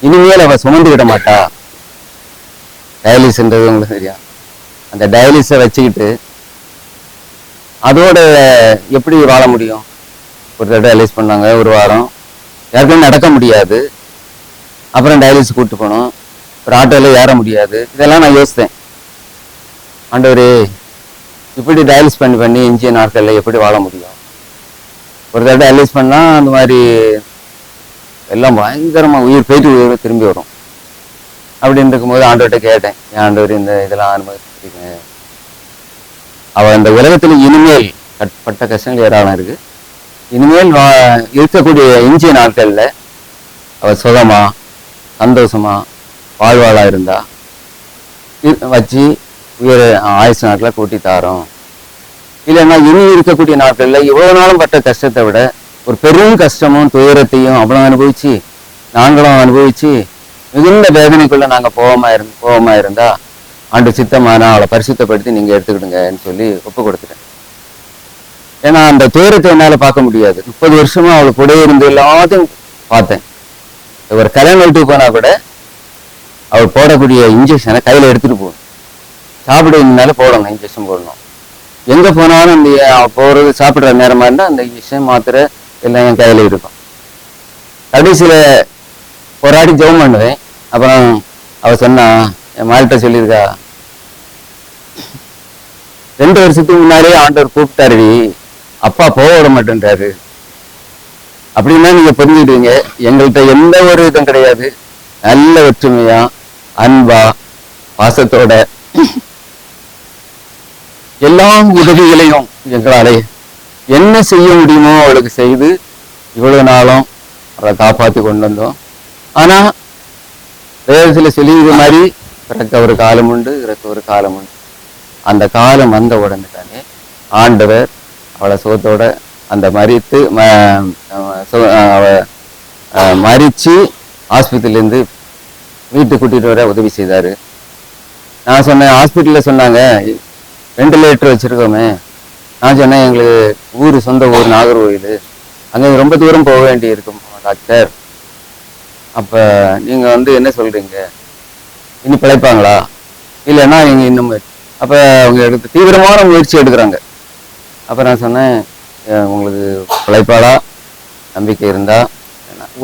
இனிமேல் அவ சுமந்துக்கிட மாட்டா. டயாலிஸ்ன்றது உங்களுக்கு தெரியும். அந்த டயாலிஸை வச்சுக்கிட்டு அதோட எப்படி வாழ முடியும்? ஒரு தடவை டயாலிஸ் பண்ணாங்க, ஒரு வாரம் யாருக்கும் நடக்க முடியாது. அப்புறம் டயாலிஸ் கூப்பிட்டு போனோம், ஒரு ஆட்டோவில் ஏற முடியாது. இதெல்லாம் நான் யோசித்தேன், ஆண்டவரே இப்படி டயாலிஸ் பண்ணி எஞ்சிய நாட்களில் எப்படி வாழ முடியும்? ஒரு தடவை டயாலிஸ் பண்ணால் அந்த மாதிரி எல்லாம் பயங்கரமாக உயிர் போயிட்டு உயிர் திரும்பி வரும். அப்படின்னு இருக்கும்போது ஆண்டவர்கிட்ட கேட்டேன், என் ஆண்டவர் இந்த இதெல்லாம் அனுமதிச்சிருக்கீங்க. அவள் இந்த உலகத்தில் இனிமேல் பட்ட கஷ்டங்கள் ஏராளம் இருக்கு. இனிமேல் இருக்கக்கூடிய எஞ்சிய நாட்களில் அவள் சுகமா சந்தோஷமா வாழ்வாளா இருந்தா வச்சு உயர் ஆயுசு நாட்களை கூட்டி தாரோம். இல்லைன்னா இனி இருக்கக்கூடிய நாட்களில் இவ்வளவு நாளும் பட்ட கஷ்டத்தை விட ஒரு பெரும் கஷ்டமும் துயரத்தையும் அவ்வளவு அனுபவிச்சு நாங்களும் அனுபவிச்சு மிகுந்த வேதனைக்குள்ள நாங்கள் போகாம இருந்தா ஆண்டு சித்தமானா அவளை பரிசுத்தப்படுத்தி நீங்க எடுத்துக்கிடுங்கன்னு சொல்லி ஒப்பு கொடுத்துட்டேன். ஏன்னா அந்த துயரத்தை என்னால் பார்க்க முடியாது. 30 வருஷமா அவளுக்கு கூட இருந்து எல்லாத்தையும் பார்த்தேன். ஒரு கல்யாணம் வீட்டுக்கு போனா கூட அவள் போடக்கூடிய இன்ஜெக்ஷனை கையில எடுத்துட்டு போகணும். சாப்பிடுறதுனால போடணும், இன்ஜெக்ஷன் போடணும். எங்க போனாலும் இந்த போறது சாப்பிட்ற நேரமா இருந்தா அந்த இன்ஜெக்ஷன் மாத்திரை எல்லாம் என் கையில இருக்கும். கடைசியில போராடி ஜெபம் பண்ணுவேன். அப்புறம் அவ சொன்னா, என் மால்கிட்ட சொல்லியிருக்கா, 2 வருஷத்துக்கு முன்னாடியே ஆண்டவர் கூப்பிட்டாருடி, அப்பா போக விட மாட்டேன்றாரு அப்படின்னா நீங்க புரிஞ்சுடுவீங்க. எங்கள்கிட்ட எந்த ஒரு இதுவும் கிடையாது. நல்ல ஒற்றுமையா அன்பா பாசத்தோட எல்லா உதவிகளையும் எங்களாலே என்ன செய்ய முடியுமோ அவளுக்கு செய்து இவ்வளவு நாளும் அவளை காப்பாற்றி கொண்டு வந்தோம். ஆனா வேதத்துல சொல்லியிருக்க மாதிரி பிறக்க ஒரு காலம் உண்டு, இறக்க ஒரு காலம் உண்டு. அந்த காலம் வந்த உடனே தானே ஆண்டவர் அவளை சுகத்தோட அந்த மறித்து மறிச்சு ஆஸ்பத்திரியிலேருந்து வீட்டுக்கு கூட்டிட்டு வர உதவி செய்தாரு. நான் சொன்னேன், ஹாஸ்பிட்டல்ல சொன்னாங்க வெண்டிலேட்டர் வச்சிருக்கோமே. நான் சொன்னேன், எங்களுக்கு சொந்த ஊர் நாகர்கோவில், அங்கே ரொம்ப தூரம் போக வேண்டி இருக்கும் டாக்டர். அப்போ நீங்கள் என்ன சொல்கிறீங்க, இனி பிழைப்பாங்களா இல்லைன்னா நீங்கள் இன்னும்? அப்போ அவங்க எடுத்து தீவிரமான முயற்சி எடுக்கிறாங்க. அப்போ நான் சொன்னேன், உங்களுக்கு பிழைப்பாளா நம்பிக்கை இருந்தா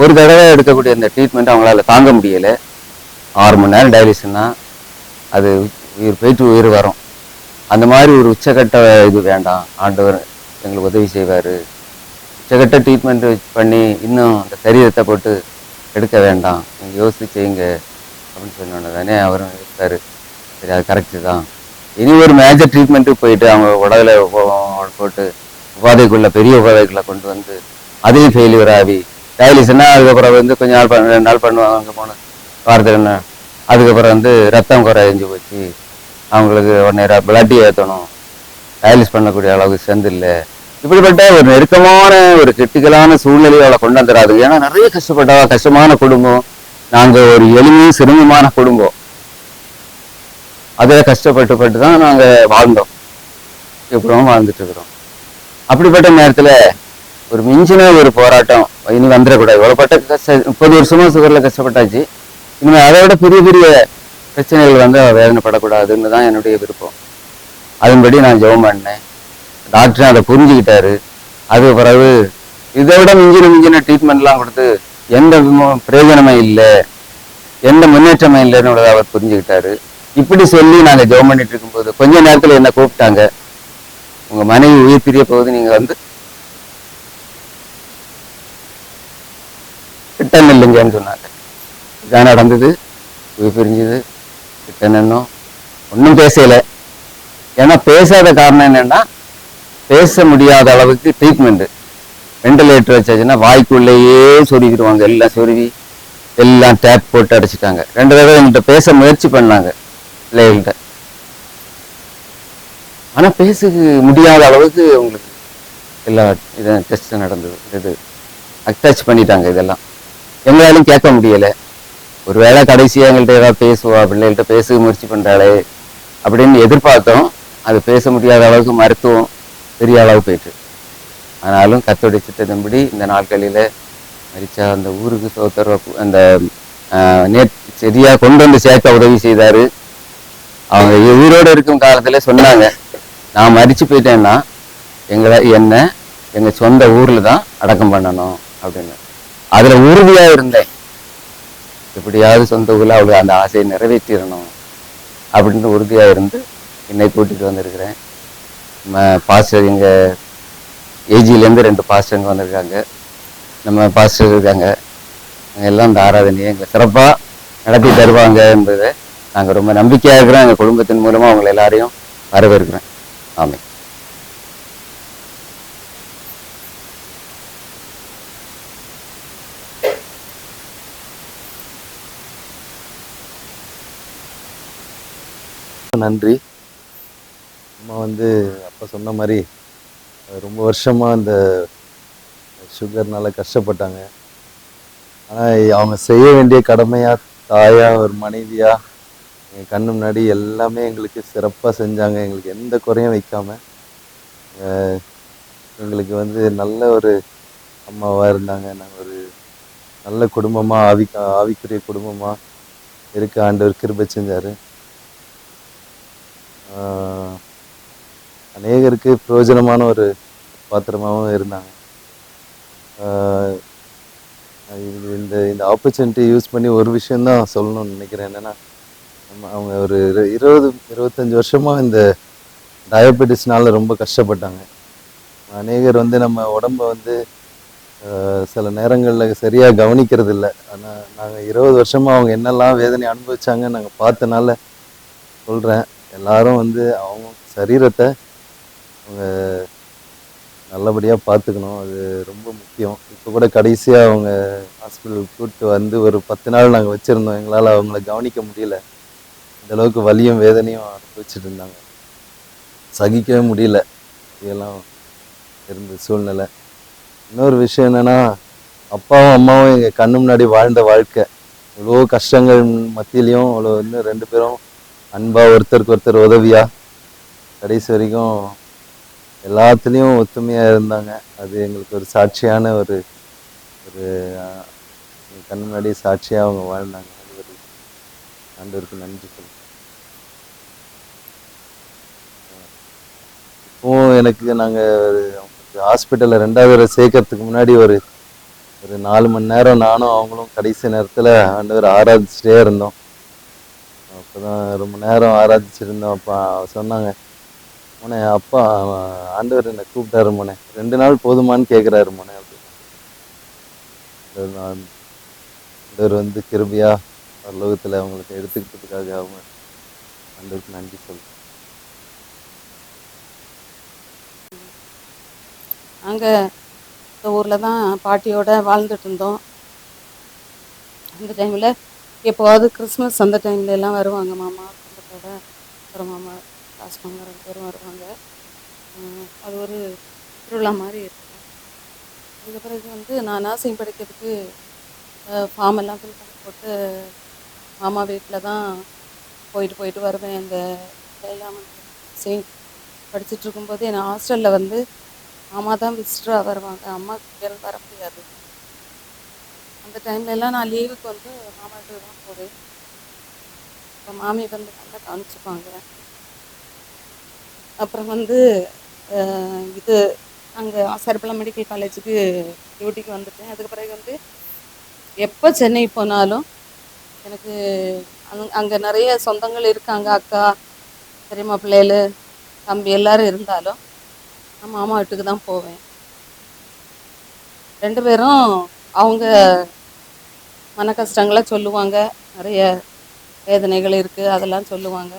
ஒரு தடவை எடுக்கக்கூடிய இந்த ட்ரீட்மெண்ட் அவங்களால தாங்க முடியலை. 6 மணி நேரம் டயாலிசிஸ்னா அது உயிர் போயிட்டு உயிர் வரும். அந்த மாதிரி ஒரு உச்சக்கட்ட இது வேண்டாம், ஆண்டவர் எங்களுக்கு உதவி செய்வார். உச்சக்கட்ட ட்ரீட்மெண்ட் பண்ணி இன்னும் அந்த சரீரத்தை போட்டு எடுக்க வேண்டாம், நீங்கள் யோசிச்சு செய்யுங்க அப்படின்னு சொன்னோன்னே தானே அவரும் யோசித்தாரு. சரி, அது கரெக்டு தான். இனி ஒரு மேஜர் ட்ரீட்மெண்ட்டுக்கு போயிட்டு அவங்க உடலை போட்டு உபாதைக்குள்ள பெரிய உபாதைக்குள்ள கொண்டு வந்து அதையும் ஃபெயிலியர் ஆகி டயாலிசிஸ்னா அதுக்கப்புறம் கொஞ்சம் நாள் 2 நாள் பண்ணுவாங்க, அங்கே போன வாரத்துக்கு என்ன, அதுக்கப்புறம் ரத்தம் குறைஞ்சு போச்சு, அவங்களுக்கு உடனே பிளட் ஏற்றணும், டயாலிஸ் பண்ணக்கூடிய அளவுக்கு ஸ்ட்ரென்த் இல்லை. இப்படிப்பட்ட ஒரு நெருக்கமான ஒரு கிரிட்டிக்கலான சூழ்நிலையை அவளை கொண்டு வந்துடாது. ஏன்னா நிறைய கஷ்டப்பட்டவா, கஷ்டமான குடும்பம். நாங்கள் ஒரு எளிமையும் சிறுமமான குடும்பம். அதில் கஷ்டப்பட்டு தான் நாங்கள் வாழ்ந்தோம், இப்பவும் வாழ்ந்துட்டு இருக்கிறோம். அப்படிப்பட்ட நேரத்தில் ஒரு மிஞ்சின ஒரு போராட்டம் இனி வந்துடக்கூடாது. இவ்வளோப்பட்ட 30 வருஷமா சுகரில் கஷ்டப்பட்டாச்சு, இனிமேல் அதை விட பெரிய பெரிய பிரச்சனைகள் வேதனைப்படக்கூடாதுன்னு தான் என்னுடைய விருப்பம். அதன்படி நான் ஜெபம் பண்ணேன். டாக்டர் அதை புரிஞ்சுக்கிட்டாரு. அதுக்கு பிறகு இதை விட மிஞ்சின ட்ரீட்மெண்ட்லாம் கொடுத்து எந்த பிரயோஜனமே இல்லை, எந்த முன்னேற்றமே இல்லைன்னு அவர் புரிஞ்சுக்கிட்டாரு. இப்படி சொல்லி நாங்கள் ஜெபம் பண்ணிட்டு இருக்கும்போது கொஞ்ச நேரத்தில் என்ன கூப்பிட்டாங்க, உங்கள் மனைவி உயிர் பிரிய போகுது, நீங்கள் கிட்ட நில்லுங்கன்னு சொன்னாங்க. இதான் நடந்தது. பிரிஞ்சுது. கிட்ட நின்னோம். ஒன்றும் பேசலை. ஏன்னா பேசாத காரணம் என்னன்னா, பேச முடியாத அளவுக்கு ட்ரீட்மெண்ட். வெண்டிலேட்டர் வச்சாச்சுன்னா வாய்க்குள்ளேயே சொருகிடுவாங்க. எல்லாம் சொருவி எல்லாம் டேப் போட்டு அடைச்சிட்டாங்க. 2 தடவை என்கிட்ட பேச முயற்சி பண்ணாங்க பிள்ளைகள்கிட்ட. ஆனா பேச முடியாத அளவுக்கு உங்களுக்கு எல்லா இது டெஸ்ட் நடந்தது. இது அட்டாச் பண்ணிட்டாங்க. இதெல்லாம் எங்களாலும் கேட்க முடியல. ஒருவேளை கடைசியா எங்கள்கிட்ட ஏதாவது பேசுவா, பிள்ளைகள்கிட்ட பேச முயற்சி பண்றாளே அப்படின்னு எதிர்பார்த்தோம். அது பேச முடியாத அளவுக்கு மருத்துவம் பெரிய அளவு போயிட்டு. ஆனாலும் கர்த்தருடைய சித்தத்தின்படி இந்த நாட்களில மரிச்சா அந்த ஊருக்கு சோத்தர அந்த சரியா கொண்டு வந்து சேர்க்க உதவி செய்தாரு. அவங்க உயிரோடு இருக்கும் காலத்துல சொன்னாங்க, நான் மரிச்சு போயிட்டேன்னா என்ன எங்க சொந்த ஊர்ல தான் அடக்கம் பண்ணணும் அப்படின்னு. அதுல உறுதியா இருந்தேன். எப்படியாவது சொந்த ஊர்ல அவளுக்கு அந்த ஆசையை நிறைவேற்றிடணும் அப்படின்னு உறுதியா இருந்து என்னை கூட்டிட்டு வந்திருக்கிறேன். பாஸ்டர் எங்க ஏஜிலேருந்து 2 பாஸ்டருங்க வந்திருக்காங்க. நம்ம பாஸ்டர் இருக்காங்க. எல்லாம் இந்த ஆராதனையை எங்களை சிறப்பா நடத்தி தருவாங்க என்பதை நாங்கள் ரொம்ப நம்பிக்கையாக இருக்கிறோம். எங்கள் குடும்பத்தின் மூலமா அவங்களை எல்லாரையும் வரவேற்கிறேன். ஆமென். நன்றி. அம்மா அப்போ சொன்ன மாதிரி ரொம்ப வருஷமாக இந்த சுகர்னால கஷ்டப்பட்டாங்க. ஆனால் அவங்க செய்ய வேண்டிய கடமையாக தாயாக ஒரு மனைவியாக எங்கள் கண்ணு முன்னாடி எல்லாமே எங்களுக்கு சிறப்பாக செஞ்சாங்க. எங்களுக்கு எந்த குறையும் வைக்காம எங்களுக்கு நல்ல ஒரு அம்மாவாக இருந்தாங்க. நாங்கள் ஒரு நல்ல குடும்பமாக ஆவிக்குரிய குடும்பமாக இருக்க ஆண்டவர் கிருபை செஞ்சார். அநேகருக்கு பிரயோஜனமான ஒரு பாத்திரமாகவும் இருந்தாங்க. இந்த இந்த ஆப்பர்ச்சுனிட்டி யூஸ் பண்ணி ஒரு விஷயந்தான் சொல்லணும்னு நினைக்கிறேன். என்னென்னா, அவங்க ஒரு 20-25 வருஷமாக இந்த டயபெட்டிஸ்னால ரொம்ப கஷ்டப்பட்டாங்க. அநேகர் நம்ம உடம்பை சில நேரங்களில் சரியாக கவனிக்கிறது இல்லை. ஆனால் நாங்கள் 20 வருஷமாக அவங்க என்னெல்லாம் வேதனை அனுபவிச்சாங்கன்னு நாங்கள் பார்த்தனால சொல்கிறேன். எல்லாரும் அவங்க சரீரத்தை அவங்க நல்லபடியாக பார்த்துக்கணும். அது ரொம்ப முக்கியம். இப்போ கூட கடைசியாக அவங்க ஹாஸ்பிட்டலுக்கு கூப்பிட்டு ஒரு 10 நாள் நாங்கள் வச்சுருந்தோம். எங்களால் அவங்கள கவனிக்க முடியல. இந்தளவுக்கு வலியும் வேதனையும் அனுபவிச்சுட்டு இருந்தாங்க. சகிக்கவே முடியல இதெல்லாம் இருந்த சூழ்நிலை. இன்னொரு விஷயம் என்னென்னா, அப்பாவும் அம்மாவும் எங்கள் கண்ணு முன்னாடி வாழ்ந்த வாழ்க்கை இவ்வளோ கஷ்டங்கள் மத்தியிலையும் அவ்வளோ 2 பேரும் அன்பாக ஒருத்தருக்கு ஒருத்தர் உதவியாக கடைசி வரைக்கும் எல்லாத்துலேயும் ஒத்துமையாக இருந்தாங்க. அது எங்களுக்கு ஒரு சாட்சியான ஒரு கண் முன்னாடி சாட்சியாக அவங்க வாழ்ந்தாங்க. அது ஒரு ஆண்டவருக்கு நன்றி சொல்லுங்கள். இப்போவும் எனக்கு நாங்கள் ஹாஸ்பிட்டலில் 2வது தடவை சேர்க்கறதுக்கு முன்னாடி ஒரு 4 மணி நேரம் நானும் அவங்களும் கடைசி நேரத்தில் ஆண்டவர் ஆராதிச்சுட்டே இருந்தோம். அப்போ தான் ரொம்ப நேரம் ஆராதிச்சிருந்தோம். அப்போ சொன்னாங்க, மோனே அப்பா ஆண்டவர் என்னை கூப்பிட்டாரு மோனே, 2 நாள் போதுமான்னு கேட்குறாரு மோனே அப்படின்னு. ஆண்டவர் கிருபையா பரலோகத்தில் அவங்களுக்கு எடுத்துக்கிட்டதுக்காக அவங்க ஆண்டவருக்கு நன்றி சொல்லுங்கள். நாங்கள் இந்த ஊரில் தான் பாட்டியோட வாழ்ந்துட்டு இருந்தோம். அந்த டைமில் எப்போவாவது கிறிஸ்மஸ் அந்த டைம்ல எல்லாம் வருவாங்க மாமா குடும்பத்தோட. ஒரு மாமா காசு மாமா 2 பேரும் வருவாங்க. அது ஒரு திருவிழா மாதிரி இருக்கும். அதுக்கு பிறகு நான் நர்சிங் படிக்கிறதுக்கு ஃபார்ம் எல்லாம் ஃபில் பண்ணி போட்டு மாமா வீட்டில் தான் போயிட்டு வருவேன். அந்த எல்லாம் நர்சிங் படிச்சுட்டு இருக்கும்போது என் ஹாஸ்டலில் மாமா தான் விசிட்டராக வருவாங்க. அம்மாவுக்கு இங்கேருந்து வர முடியாது. அந்த டைம்லலாம் நான் லீவுக்கு மாமா வீட்டுக்கு தான் போவேன். இப்போ மாமி நல்லா கவனிச்சுப்பாங்க. அப்புறம் இது அங்கே சர்பலா மெடிக்கல் காலேஜுக்கு டியூட்டிக்கு வந்துட்டேன். அதுக்கு பிறகு எப்போ சென்னை போனாலும் எனக்கு அங்கே நிறைய சொந்தங்கள் இருக்காங்க. அக்கா, பெரியம்மா பிள்ளைகள், தம்பி எல்லாரும் இருந்தாலும் நான் மாமா வீட்டுக்கு தான் போவேன். 2 பேரும் அவங்க மன கஷ்டங்களை சொல்லுவாங்க, நிறைய வேதனைகள் இருக்குது அதெல்லாம் சொல்லுவாங்க.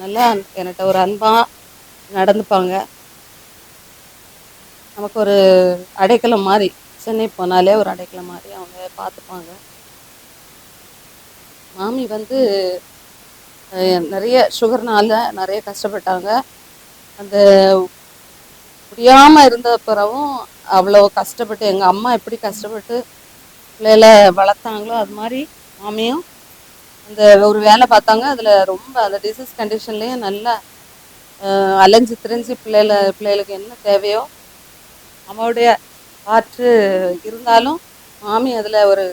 நல்லா என்கிட்ட ஒரு அன்பாக நடந்துப்பாங்க. நமக்கு ஒரு அடைக்கலம் மாதிரி, சென்னை போனாலே ஒரு அடைக்கலம் மாதிரி அவங்க பார்த்துப்பாங்க. மாமி வந்து நிறைய சுகர்னால நிறைய கஷ்டப்பட்டாங்க. அந்த முடியாமல் இருந்த பிறகும் அவ்வளோ கஷ்டப்பட்டு, எங்கள் அம்மா எப்படி கஷ்டப்பட்டு பிள்ளைகளை வளர்த்தாங்களோ அது மாதிரி மாமியும் அந்த ஒரு வேலை பார்த்தாங்க. அதில் ரொம்ப அந்த டிசீஸ் கண்டிஷன்லேயும் நல்லா அலைஞ்சு திரிஞ்சு பிள்ளைகளுக்கு என்ன தேவையோ அம்மாவுடைய பாற்று இருந்தாலும் மாமி அதில் ஒரு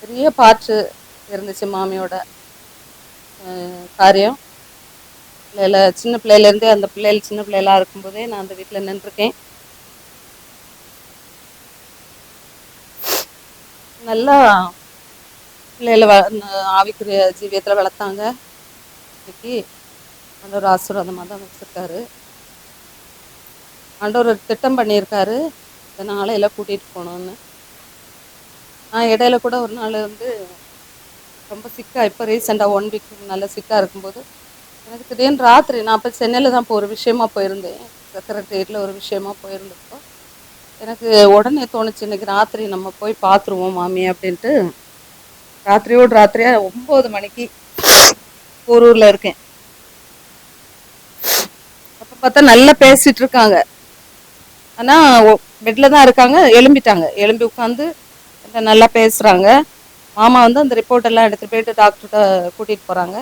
பெரிய பாற்று இருந்துச்சு. மாமியோட காரியம் சின்ன பிள்ளையிலேருந்தே, அந்த பிள்ளைகள் சின்ன பிள்ளைகளாக இருக்கும்போதே நான் அந்த வீட்டில் நின்றுருக்கேன். நல்லா பிள்ளைகளை ஆவிக்குரிய ஜீவியத்தில் வளர்த்தாங்க. இன்னைக்கு ஆண்டவர் ஆசீர்வாதமாக தான் வச்சுருக்காரு. ஆண்டவர் ஒரு திட்டம் பண்ணியிருக்காரு, இந்த நாளையில் கூட்டிகிட்டு போகணுன்னு. நான் இடையில கூட ஒரு நாள் வந்து ரொம்ப சிக்காக, இப்போ ரீசெண்டாக 1 வீக் நல்லா சிக்காக இருக்கும்போது எனக்கு திடீர்னு ராத்திரி, நான் அப்போ சென்னையில் தான் இப்போ ஒரு விஷயமா போயிருந்தேன், செக்ரட்டரியேட்டில் ஒரு விஷயமா போயிருந்தப்போ எனக்கு உடனே தோணுச்சு, இன்னைக்கு ராத்திரி நம்ம போய் பார்த்துருவோம் மாமி அப்படின்ட்டு. ராத்திரியோடு ராத்திரியாக 9 மணிக்கு ஊரில் இருக்கேன். அப்போ பார்த்தா நல்லா பேசிகிட்டு இருக்காங்க. ஆனால் பெட்டில் தான் இருக்காங்க. எழும்பிட்டாங்க, எழும்பி உட்காந்து நல்லா பேசுகிறாங்க. மாமா வந்து அந்த ரிப்போர்ட் எல்லாம் எடுத்துகிட்டு போயிட்டு டாக்டர்கிட்ட கூட்டிகிட்டு போகிறாங்க.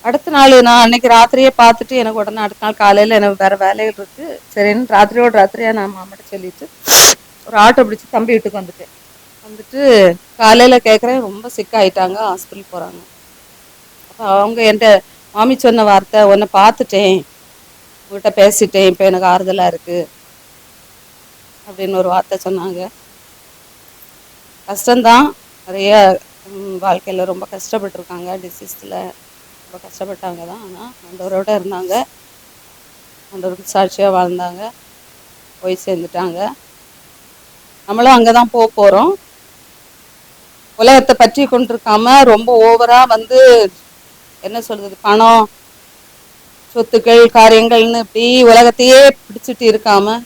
அடுத்த நாள் நான் அன்னைக்கு ராத்திரியே பார்த்துட்டு, எனக்கு உடனே அடுத்த நாள் காலையில் எனக்கு வேறு வேலைகள் இருக்குது, சரின்னு ராத்திரியோடு ராத்திரியாக நான் மாமாட்ட சொல்லிட்டு ஒரு ஆட்டோ பிடிச்சி தம்பி வீட்டுக்கு வந்துட்டு காலையில் கேட்குறேன், ரொம்ப சிக்காயிட்டாங்க, ஹாஸ்பிட்டல் போகிறாங்க. அப்போ அவங்க என்கிட்ட மாமி சொன்ன வார்த்தை, உன்னை பார்த்துட்டேன், உங்கள்கிட்ட பேசிட்டேன், இப்போ எனக்கு ஆறுதலாக இருக்குது அப்படின்னு ஒரு வார்த்தை சொன்னாங்க. கஷ்டம்தான், நிறைய வாழ்க்கையில் ரொம்ப கஷ்டப்பட்டுருக்காங்க, டிசீஸில் ரொம்ப கஷ்டப்பட்டாங்க தான். ஆனால் ஆண்டவரோட இருந்தாங்க, ஆண்டவருக்கு சாட்சியாக வாழ்ந்தாங்க, போய் சேர்ந்துட்டாங்க. நம்மளும் அங்கே தான் போக போகிறோம். உலகத்தை பற்றி கொண்டிருக்காம ரொம்ப ஓவராக வந்து என்ன சொல்கிறது, பணம் சொத்துக்கள் காரியங்கள்னு இப்படி உலகத்தையே பிடிச்சிட்டு இருக்காம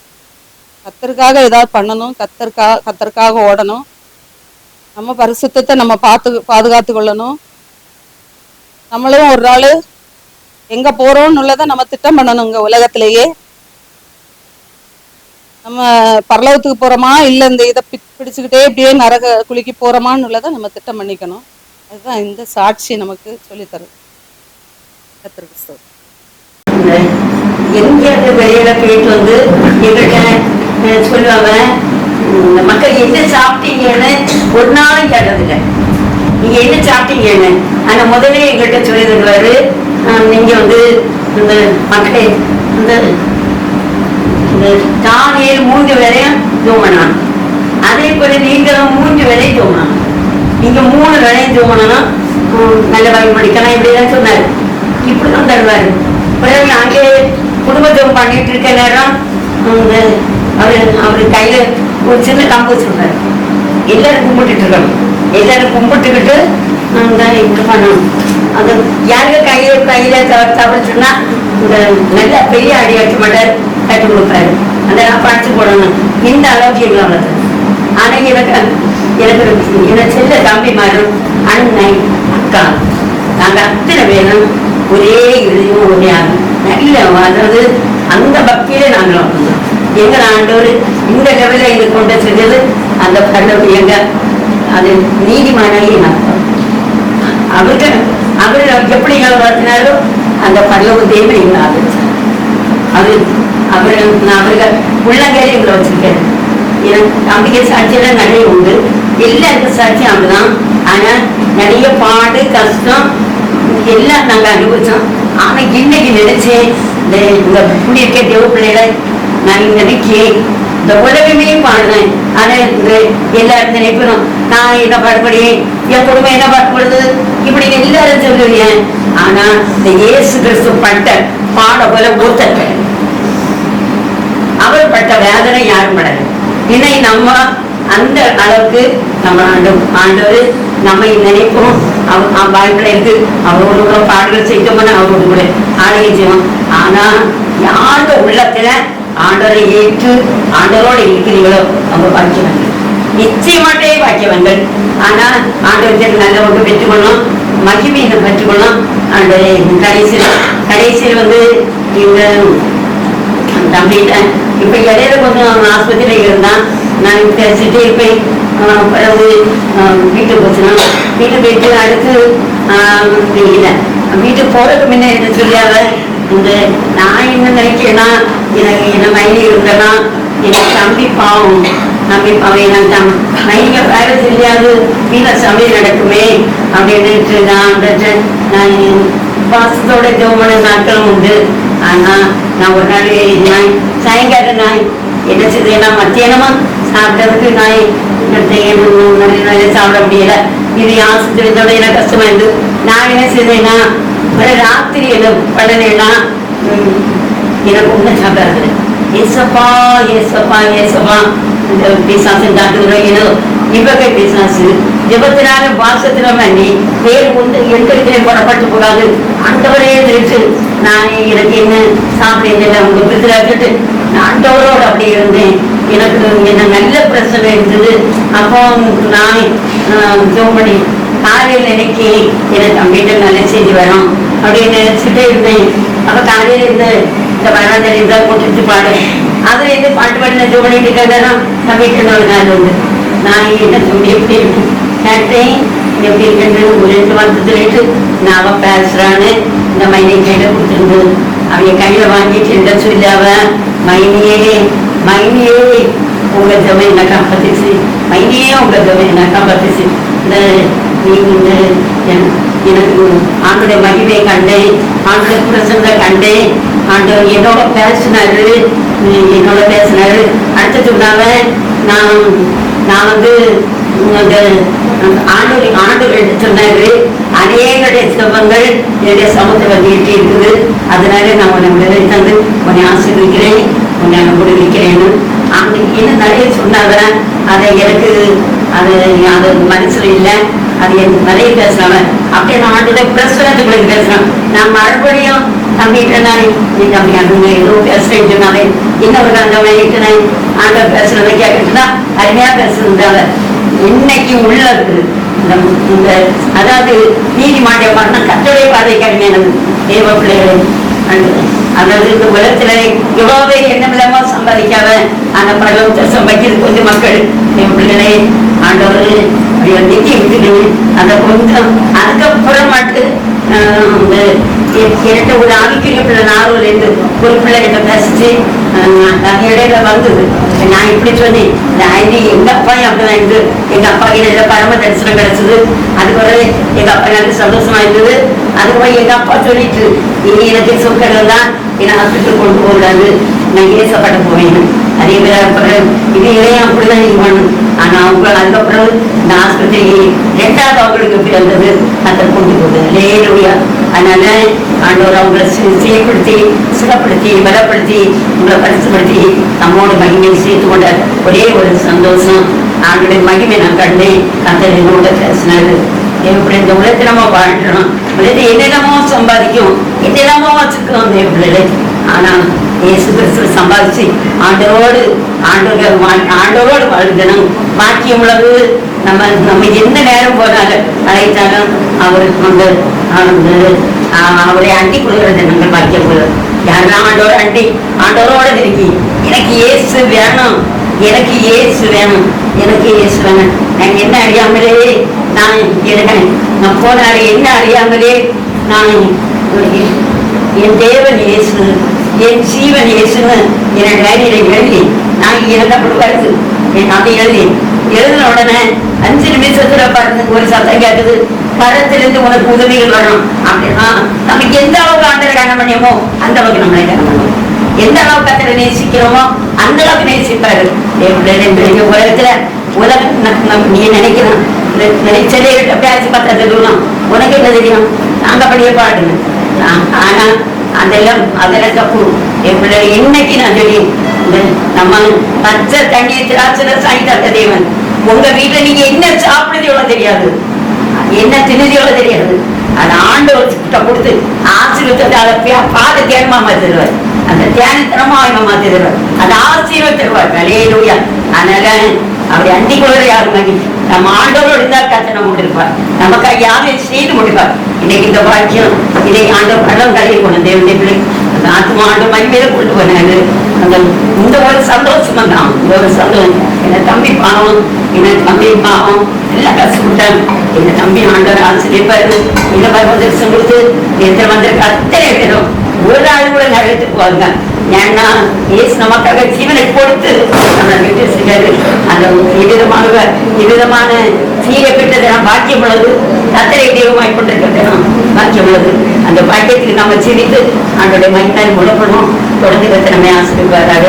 கர்த்தருக்காக ஏதாவது பண்ணணும், கர்த்தருக்காக ஓடணும், நம்ம பரிசுத்தத்தை நம்ம பாதுகாத்து கொள்ளணும். நம்மளும் ஒரு நாள் எங்கே போகிறோம்னு உள்ளதை நம்ம திட்டம் பண்ணணுங்க. உலகத்திலேயே நம்ம பரலோகத்துக்கு போகிறோமா இல்லை இந்த இதை பிடிச்சிக்கிட்டே இப்படியே நரக குளிக்கு போகிறோமான்னு உள்ளதை நம்ம திட்டம் பண்ணிக்கணும். அதுதான் இந்த சாட்சி நமக்கு சொல்லித்தரும். கர்த்தருக்கு எங்கேயாவது வெளியில போயிட்டு வந்து எங்கிட்ட சொல்லுவாங்க, இந்த மக்கள் என்ன சாப்பிட்டீங்கன்னு ஒரு நாளும் கேட்டதில்லை, நீங்க என்ன சாப்பிட்டீங்கன்னு. ஆனா முதல்ல எங்கள்கிட்ட சொல்லி தருவாரு, நீங்க வந்து இந்த மக்களை இந்த தானியல் 3 வேளையும் தூங்கணும், அதே போல நீங்களும் 3 வேளையும் தூங்கணும், நீங்க 3 வேளையும் தூங்கணும், நல்ல வாங்கி படிக்கலாம், இப்படிதான் சொன்னாரு. இப்படிதான் தருவாரு. பிறகு அங்கே குடும்பத்தோடு பண்ணிட்டு இருக்க நேரம் அவரு கையில ஒரு சின்ன கம்பு சொல்றாரு, எல்லாரும் கும்பிட்டுட்டு இருக்கணும், எல்லாரும் கும்பிட்டுக்கிட்டு இப்படி பண்ணணும். அது யாருக்கு கையில தவிர்த்துன்னா இந்த நல்ல பெரிய அடியாட்சி மாட்டார் கட்டி கொடுப்பாரு, அதெல்லாம் படிச்சு போடணும். இந்த அளவுக்கு எங்களை வளர்த்து. ஆனா எனக்கு செல்ல தம்பி மாறும் அண்ணன் அக்கா, நாங்க அத்தனை பேரும் ஒரே இறுதியும் ஒரே ஆகும் நல்ல, அதாவது அந்த பக்தியிலே நாங்களும் வந்தோம். எங்க ஆண்டவர் இந்த லெவலில் எங்களுக்கு கொண்டு செஞ்சது அந்த பல்லவு எங்க அது நீதிமானாலே நடத்தும். அவர் எப்படி வளர்த்தினாரோ அந்த பல்லவு தேவை எங்களை ஆதரிச்சார். அவர்கள் உள்ளங்கையில எங்களை வச்சிருக்காரு. எனக்கு நம்பிக்கை சாட்சியெல்லாம் நிறைய உண்டு, எல்லாருக்கும் சாட்சியம் அப்படிதான். ஆனா நிறைய பாடு கஷ்டம் எல்லாம் நாங்க அனுபவிச்சோம். ஆனா இன்னைக்கு நினைச்சேன், இந்த புள்ளியிருக்க தேவ பிள்ளைகளை நான் நினைக்கிறேன், இந்த உலகமே பாடுறேன். ஆனா இந்த எல்லாரும் நினைக்கணும், நான் என்ன பாடுபடுவேன், என் குடும்பம் என்ன பாடுபடுது, இப்படி எல்லாரும் சொல்லுவேன். ஆனா இந்த இயேசு கிறிஸ்து பட்ட பாட போல ஒருத்தர் அவர் பட்ட வேதனை யாரும் படல. இன்னைக்கு நம்ம அந்த அளவுக்கு நம்ம ஆண்டவர் நம்மை நினைப்போம். வாய்ப்புல இருக்கு அவரோடு கூட பாடல்கள் செய்தோம்னா அவரோடு கூட ஆலயம் செய்வோம். ஆனா யாருடைய உள்ளத்துல ஆண்டவரை ஏற்று ஆண்டவரோடு இருக்கிறீங்களோ அவங்க பாக்கியவர்கள், நிச்சயமாட்டே பாக்கியவர்கள். ஆனா ஆண்டவருக்கு நல்ல ஒன்று பெற்றுக்கொள்ளணும், மகிமையை பெற்றுக்கொள்ளணும். ஆண்டவரை கடைசியில் இந்த தம்பிட்ட இப்ப இடையில கொஞ்சம் ஆஸ்பத்திரியில இருந்தான். நான் பேசிட்டு போய் பிறகு வீட்டுக்கு போச்சுன்னா வீட்டுக்கு போயிட்டு அடுத்து வீட்டுக்கு போறதுக்கு முன்ன என்ன சொல்லியாத இந்த நான் என்ன நினைக்கிறேன்னா எனக்கு என்ன மைனி இருந்தேன்னா எனக்கு தம்பி பாவம் எனக்கு மைனிங்க வேலை தெரியாது வீட்டுல சமையல் நடக்குமே அப்படின்னு நான் வாசத்தோட ஜோமன நாட்களும் உண்டு. ஆனா நான் ஒரு நாள் சாயங்காலம் நான் என்ன செய்தேன்னா மத்தியானமா சாப்பிட்டதுக்கு நான் சாப்பிட முடியல. இது ஆஸ்பத்திரியோட எனக்கு கஷ்டமா இருந்து நான் என்ன செய்தேன்னா ராத்திரி என்ன பண்ணனா எனக்கு ஒன்றும் சாப்பிடாது. ஏசப்பா ஏசப்பா ஏசப்பா இந்த பிசாசு டாக்டர் இவகை பிசாசு ஜபத்தினால வாசத்தின பண்ணி வேறு ஒன்று எங்களுக்கு புறப்பட்டு போகாது. ஆண்டவரே தெரிவிச்சு நான் எனக்கு என்ன சாப்பிட உங்க பிரித்து நான் ஆண்டவரோடு அப்படி இருந்தேன். எனக்கு என்ன நல்ல பிரச்சனை இருந்தது. அப்போ நான் ஜோமணி காலையில் நினைக்கி எனக்கு தம்பிகிட்ட நல்ல செய்தி வரும் அப்படின்னு நினைச்சுட்டே இருந்தேன். அப்ப காலையில இருந்து இந்த வராந்தரி இருந்தால் போட்டு பாடு அதுல இருந்து பாட்டு பாடின ஜோமணிட்டு இருக்காதான் தம்பிகிட்ட ஒரு நாள் உண்டு. நான் என்ன தம்பி எப்படி இருக்கு கேட்டேன். எப்படி இருக்குன்னு ஒரு 2 வாரத்துலேட்டு நான் பேசுறான்னு இந்த மைனி கையில கொடுத்துருந்து அவங்க கையில வாங்கிட்டு என்ன சொல்லாவ மைனியே உங்க ஜமை என்ன காப்பாத்துச்சு, மைனியே உங்க ஜமை என்ன காப்பாத்துச்சு. எனக்கு ஆண்டுடைய மகிமையை கண்டேன், ஆண்டுடைய பிரசனத்தை கண்டேன். ஆண்டவர் என்னோட பேசினாரு அடுத்து சொன்னாங்க நான் ஆண்டுகள் சொன்னாரு அநேக சிவங்கள் என்னுடைய சமூகத்தை வந்துகிட்டே இருக்குது. அதனால நான் உன்னை விடுதலை தந்து உன்னை ஆசீர்வதிக்கிறேன், உன்னை விடுவிக்கிறேன்னு என்ன நிறைய சொன்னாங்க. அதை எனக்கு அது மனசுல இல்லை. அது எனக்கு நிறைய பேசுறாங்க. அப்படியே நான் ஆண்டுடைய பிரசுரத்துக்கு பேசுறேன். நான் மறுபடியும் தம்பிகிட்ட நான் நீ தம்பி அங்க ஏதோ பேசுறேன்னு சொன்னாலே இன்னொரு அந்த ஆண்ட பேசுறதை கேட்டுட்டுனா அருமையா பேசுறதுனால இன்னைக்கு உள்ள இருக்குது. அதாவது நீதிமாண்டிய மரணம் கட்டளை பாதை கடுமையானது தேவ பிள்ளைகளை. அதாவது இந்த உலகத்துல எவ்வளவு பேர் என்ன இல்லாம சம்பாதிக்காத அந்த பரலோகத்தை சம்பாதிக்கிறது கொஞ்சம் மக்கள் என் பிள்ளைகளை ஆண்டவர் நித்தி விட்டுட்டு அந்த கொஞ்சம் அதுக்கப்புறம் மட்டும் என்கிட்ட ஒரு ஆவிக்குரிய பிள்ளை நார்வல் இருந்து ஒரு பிள்ளை கிட்ட பேசிச்சு இடையில வந்தது. நான் இப்படி சொன்னேன் எங்க அப்பா அப்படிதான் இருந்து எங்க அப்பா கிட்ட பரம தரிசனம் கிடைச்சது. அதுக்கு எங்க அப்பா எனக்கு சந்தோஷமா இருந்தது. அதுக்கு எங்க அப்பா சொல்லிட்டு இனி எனக்கு சொற்கள் தான் என்னை ஹாஸ்பிட்டல் கொண்டு போகக்கூடாது, நான் ஏசப்பட போவேன். அதே மாதிரி இது இளைய அப்படிதான் இது பண்ணும். ஆனா அவங்க அதுக்கப்புறம் இந்த ஆஸ்பத்திரி 2வது அவங்களுக்கு பிறந்தது அதை கொண்டு போகுது லேலுயா. அதனால ஆண்டவர் அவங்களை சீர்படுத்தி சுகப்படுத்தி பலப்படுத்தி உங்களை பரிசுப்படுத்தி நம்மோட மகிமையை சேர்த்து கொண்ட ஒரே ஒரு சந்தோஷம். ஆண்டுடைய மகிமை நான் கண்டேன். கத்தர் என்னோட பேசினாரு. எப்படி இந்த உலகத்தை நம்ம வாழ்றோம், உலகத்தை என்னென்னமோ சம்பாதிக்கும் என்னென்னமோ வச்சுக்கிறோம் பிள்ளைகளை. ஆனா இயேசு கிறிஸ்து சம்பாதிச்சு ஆண்டோடு வாழ்ந்தனும் பாக்கியம் உள்ளது. நம்ம எந்த நேரம் போனாலும் அழைத்தாலும் அவருக்கு அவரை அண்டி கொடுக்கறது நாங்கள் பாக்கியம் போடுறது. யாரெல்லாம் ஆண்டோரோட இருக்கி எனக்கு இயேசு வேணும், எனக்கு இயேசு வேணும், எனக்கு இயேசு வேணும். நான் என்ன அறியாமலே நான் இருக்கேன். நான் போனாரு என்ன அறியாமலே நான் என் தேவன் இயேசு என் ஜீவன் இயேசுன்னு என் டைரியில எழுதி நான் இறந்தப்படி வருது. அதை எழுதின உடனே 5 நிமிஷத்துல பாருங்க ஒரு சத்தம் கேட்டது, படத்திலிருந்து உனக்கு உதவிகள் வரும் அப்படின்னா நமக்கு எந்த அளவுக்கு ஆண்டரை கனம் பண்ணியோமோ அந்த அளவுக்கு நம்மளை கனம் பண்ணுவோம். எந்த அளவுக்கு அத்தனை நேசிக்கிறோமோ அந்த அளவுக்கு நேசிப்பாரு. உலகம் நீ நினைக்கணும் நினைச்சதே பேசி பார்த்தா சொல்லணும் உனக்கு என்ன தெரியும், நாங்க அப்படியே பாடுங்க. ஆனா அதெல்லாம் தப்பு. என் பிள்ளை இன்னைக்கு நான் சொல்லி நம்ம பச்சை தண்ணி திராட்சை சாய் தந்த தேவன். உங்க வீட்டுல நீங்க என்ன சாப்பிடுறதோ தெரியாது, என்ன திணுதியோட தெரியாது. அது ஆண்டவர் கொடுத்து ஆசீர்வத்தை பாத தியானமா மாத்திடுவார். அந்த தியானத்தனமா அவங்க மாத்திடுவார். அது ஆசீர்வத்திடுவார். அலேலூயா. அதனால அவரை அண்டிக் கொள்வதை யாரும் நம்ம ஆண்டவரோடு இருந்தால் கத்தை நம்ம முடிப்பார். நமக்காக யாரையும் செய்து முடிப்பார். இன்னைக்கு இந்த பாக்கியம் இன்னைக்கு ஆண்டவர் படம் கழுவி போன தேவனுடைய பிள்ளை அந்த ஆத்மா ஆண்டு மகிமையில கொண்டு போனாரு. அந்த இந்த ஒரு சந்தோஷமா தான், இந்த ஒரு சந்தோஷம். என்னை தம்பி பாவம், என்னை தம்பி பாவம் எல்லாம் கஷ்டப்பட்டாங்க. எங்க தம்பி ஆண்டவர் ஆசிரியப்பாரு. இந்த மாதிரி வந்து கொடுத்து எத்தனை வந்திருக்க அத்தனை பேரும் ஒரு ஆள் கூட நடத்து போவாங்க. ஏன்னா ஏசு நமக்காக ஜீவனை கொடுத்து நம்ம விட்டு செய்யாது. அந்த இவ்விதமான சீரை பெற்றது நாம் பாக்கியம் உள்ளது. கத்தரை தெய்வமாய் கொண்டிருக்கிறது நாம் பாக்கியம் உள்ளது. அந்த பாக்கியத்துக்கு நம்ம சிரித்து அவனுடைய மகிழ்ச்சி முடப்படும். தொடர்ந்து கத்தை நம்மை ஆசிரியப்பாராக.